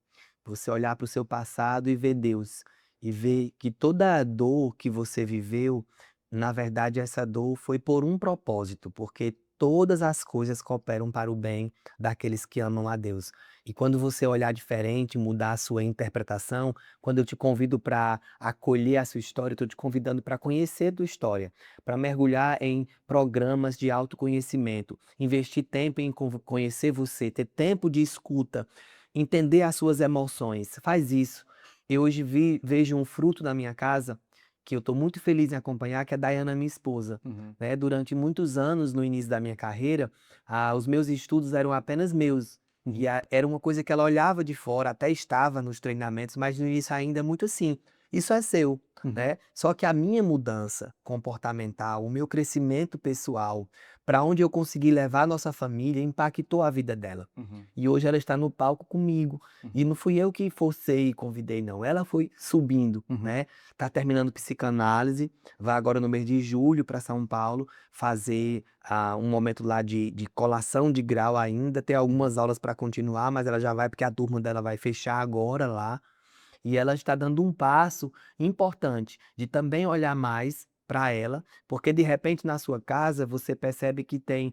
Você olhar para o seu passado e ver Deus. E ver que toda a dor que você viveu, na verdade, essa dor foi por um propósito, porque todas as coisas cooperam para o bem daqueles que amam a Deus. E quando você olhar diferente, mudar a sua interpretação, quando eu te convido para acolher a sua história, eu estou te convidando para conhecer a tua história, para mergulhar em programas de autoconhecimento, investir tempo em conhecer você, ter tempo de escuta, entender as suas emoções. Faz isso. Eu hoje vejo um fruto na minha casa que eu estou muito feliz em acompanhar, que é a Dayana, minha esposa. Uhum, Né? Durante muitos anos, no início da minha carreira, os meus estudos eram apenas meus. uhum, E era uma coisa que ela olhava de fora, até estava nos treinamentos, mas no início ainda muito assim. Isso é seu. uhum, Né? Só que a minha mudança comportamental, o meu crescimento pessoal, para onde eu consegui levar a nossa família, impactou a vida dela. uhum, E hoje ela está no palco comigo. E uhum, não fui eu que forcei e convidei, não. Ela foi subindo, uhum, né? Tá terminando psicanálise, vai agora no mês de julho para São Paulo fazer um momento lá de colação de grau ainda. Tem uhum, algumas aulas para continuar, mas ela já vai porque a turma dela vai fechar agora lá. E ela está dando um passo importante de também olhar mais para ela, porque de repente na sua casa você percebe que tem,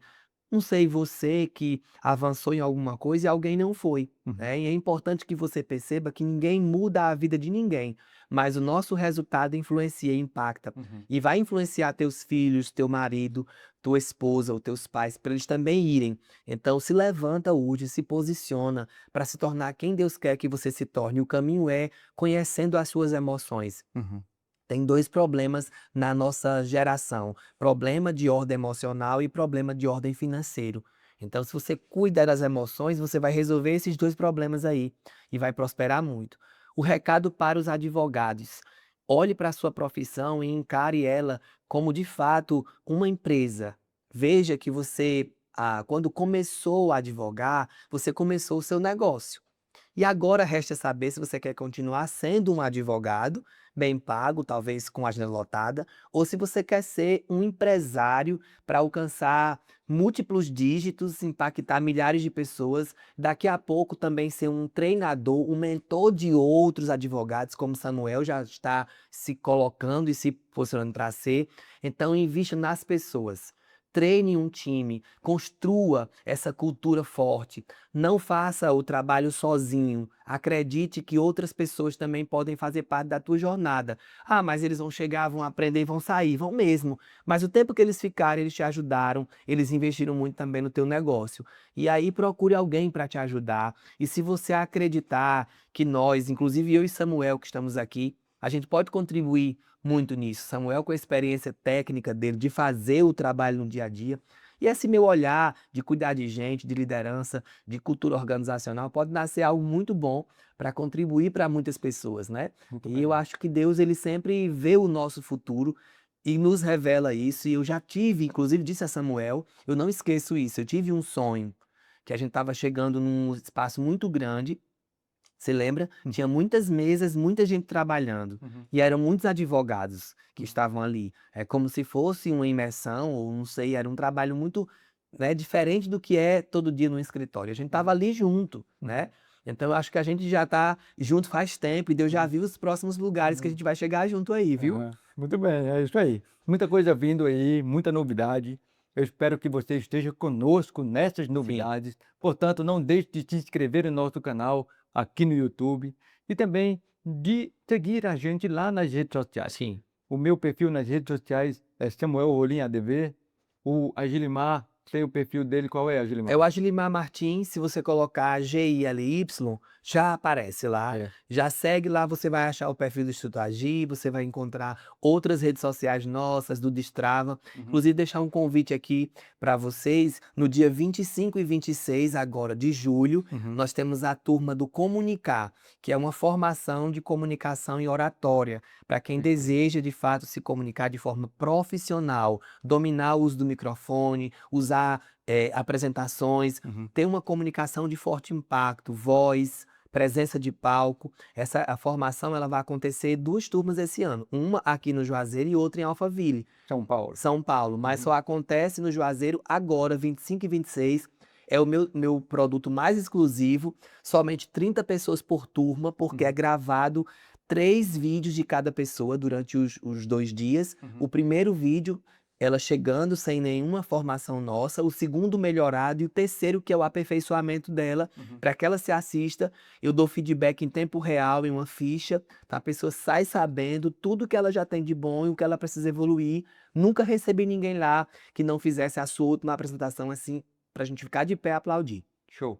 não sei, você que avançou em alguma coisa e alguém não foi, uhum, né? E é importante que você perceba que ninguém muda a vida de ninguém, mas o nosso resultado influencia e impacta. uhum. E vai influenciar teus filhos, teu marido, tua esposa ou teus pais, para eles também irem. Então se levanta hoje, se posiciona para se tornar quem Deus quer que você se torne. O caminho é conhecendo as suas emoções. Uhum. Tem 2 problemas na nossa geração: problema de ordem emocional e problema de ordem financeiro. Então, se você cuida das emoções, você vai resolver esses 2 problemas aí e vai prosperar muito. O recado para os advogados: olhe para a sua profissão e encare ela como, de fato, uma empresa. Veja que você, quando começou a advogar, você começou o seu negócio. E agora resta saber se você quer continuar sendo um advogado, bem pago, talvez com a agenda lotada, ou se você quer ser um empresário para alcançar múltiplos dígitos, impactar milhares de pessoas, daqui a pouco também ser um treinador, um mentor de outros advogados, como Samuel já está se colocando e se posicionando para ser. Então, invista nas pessoas. Treine um time, construa essa cultura forte. Não faça o trabalho sozinho. Acredite que outras pessoas também podem fazer parte da tua jornada. Ah, mas eles vão chegar, vão aprender e vão sair. Vão mesmo. Mas o tempo que eles ficarem, eles te ajudaram, eles investiram muito também no teu negócio. E aí procure alguém para te ajudar. E se você acreditar que nós, inclusive eu e Samuel que estamos aqui, a gente pode contribuir muito nisso. Samuel, com a experiência técnica dele de fazer o trabalho no dia a dia, e esse meu olhar de cuidar de gente, de liderança, de cultura organizacional, pode nascer algo muito bom para contribuir para muitas pessoas, né? Muito E bem. eu acho que Deus, ele sempre vê o nosso futuro e nos revela isso. E eu já tive, inclusive disse a Samuel, eu não esqueço isso, eu tive um sonho que a gente estava chegando num espaço muito grande. Você lembra? Tinha muitas mesas, muita gente trabalhando. Uhum. E eram muitos advogados que Uhum. estavam ali. É como se fosse uma imersão, ou não sei, era um trabalho muito, né, diferente do que é todo dia no escritório. A gente estava ali junto, né? Então eu acho que a gente já está junto faz tempo e Deus já viu os próximos lugares que a gente vai chegar junto aí, viu? Aham. Muito bem, é isso aí. Muita coisa vindo aí, muita novidade. Eu espero que você esteja conosco nessas Sim. novidades. Portanto, não deixe de se inscrever no nosso canal aqui no YouTube e também de seguir a gente lá nas redes sociais. Sim. O meu perfil nas redes sociais é Samuel Rolim ADV. O Agilimar tem o perfil dele. Qual é, Agilimar? É o Agilimar Martins, se você colocar GILY, já aparece lá. É. Já segue lá, você vai achar o perfil do Instituto Agir, você vai encontrar outras redes sociais nossas, do Destrava. Inclusive, deixar um convite aqui para vocês, no dia 25 e 26 agora de julho, Uhum. nós temos a turma do Comunicar, que é uma formação de comunicação e oratória, para quem deseja, de fato, se comunicar de forma profissional, dominar o uso do microfone, usar apresentações, Uhum. ter uma comunicação de forte impacto, voz, presença de palco. A formação ela vai acontecer 2 turmas esse ano, uma aqui no Juazeiro e outra em Alphaville, São Paulo. São Paulo, mas só acontece no Juazeiro agora, 25 e 26. É o meu produto mais exclusivo, somente 30 pessoas por turma, porque é gravado 3 vídeos de cada pessoa durante os 2 dias. O primeiro vídeo, ela chegando sem nenhuma formação nossa, o segundo melhorado e o terceiro que é o aperfeiçoamento dela, para que ela se assista. Eu dou feedback em tempo real, em uma ficha, tá? A pessoa sai sabendo tudo que ela já tem de bom e o que ela precisa evoluir. Nunca recebi ninguém lá que não fizesse a sua última apresentação assim, pra gente ficar de pé e aplaudir. Show.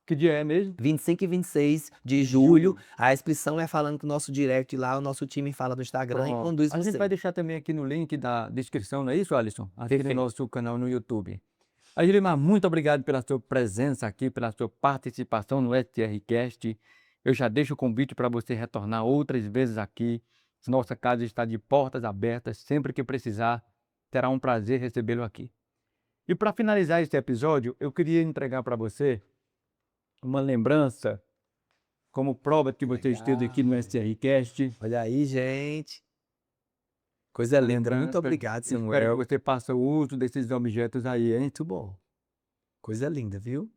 Que dia é mesmo? 25 e 26 de julho, a inscrição é falando com o nosso direct lá, o nosso time fala no Instagram e Pronto. conduz A gente vai você. deixar também aqui no link da descrição, não é isso, Alisson? Aqui no Perfeito. nosso canal no YouTube. Agilimar, muito obrigado pela sua presença aqui, pela sua participação no SRCast. Eu já deixo o convite para você retornar outras vezes aqui. Nossa casa está de portas abertas, sempre que precisar, terá um prazer recebê-lo aqui. E para finalizar este episódio, eu queria entregar para você uma lembrança, como prova de que você esteve aqui no Legal. SRCast. Olha aí, gente. Coisa Uma linda. Muito lembrança. obrigado, Espero que Samuel. você faça o uso desses objetos aí, hein? Muito bom. Coisa linda, viu?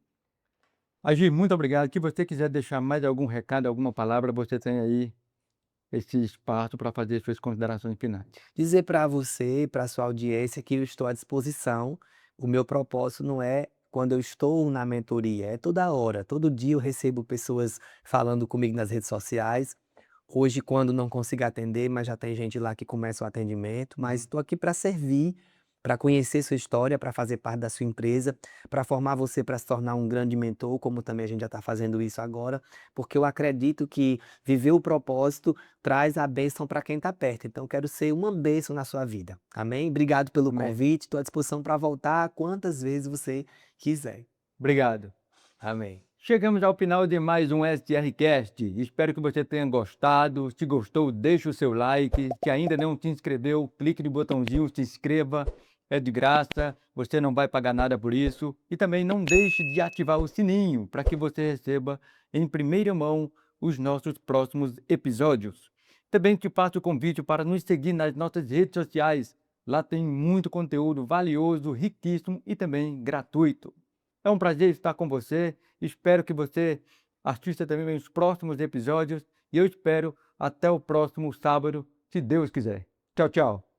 Agir, muito obrigado. Se você quiser deixar mais algum recado, alguma palavra, você tem aí esse espaço para fazer suas considerações finais. Dizer para você, para sua audiência, que eu estou à disposição. O meu propósito não é quando eu estou na mentoria, é toda hora. Todo dia eu recebo pessoas falando comigo nas redes sociais. Hoje, quando não consigo atender, mas já tem gente lá que começa o atendimento. Mas estou aqui para servir, para conhecer sua história, para fazer parte da sua empresa, para formar você para se tornar um grande mentor, como também a gente já está fazendo isso agora, porque eu acredito que viver o propósito traz a bênção para quem está perto. Então, eu quero ser uma bênção na sua vida. Amém? Obrigado pelo Amém. convite, estou à disposição para voltar quantas vezes você quiser. Obrigado. Amém. Chegamos ao final de mais um SRCast. Espero que você tenha gostado. Se gostou, deixe o seu like. Se ainda não se inscreveu, clique no botãozinho se inscreva. É de graça, você não vai pagar nada por isso. E também não deixe de ativar o sininho para que você receba em primeira mão os nossos próximos episódios. Também te passo o convite para nos seguir nas nossas redes sociais. Lá tem muito conteúdo valioso, riquíssimo e também gratuito. É um prazer estar com você. Espero que você assista também os próximos episódios e eu espero até o próximo sábado, se Deus quiser. Tchau, tchau.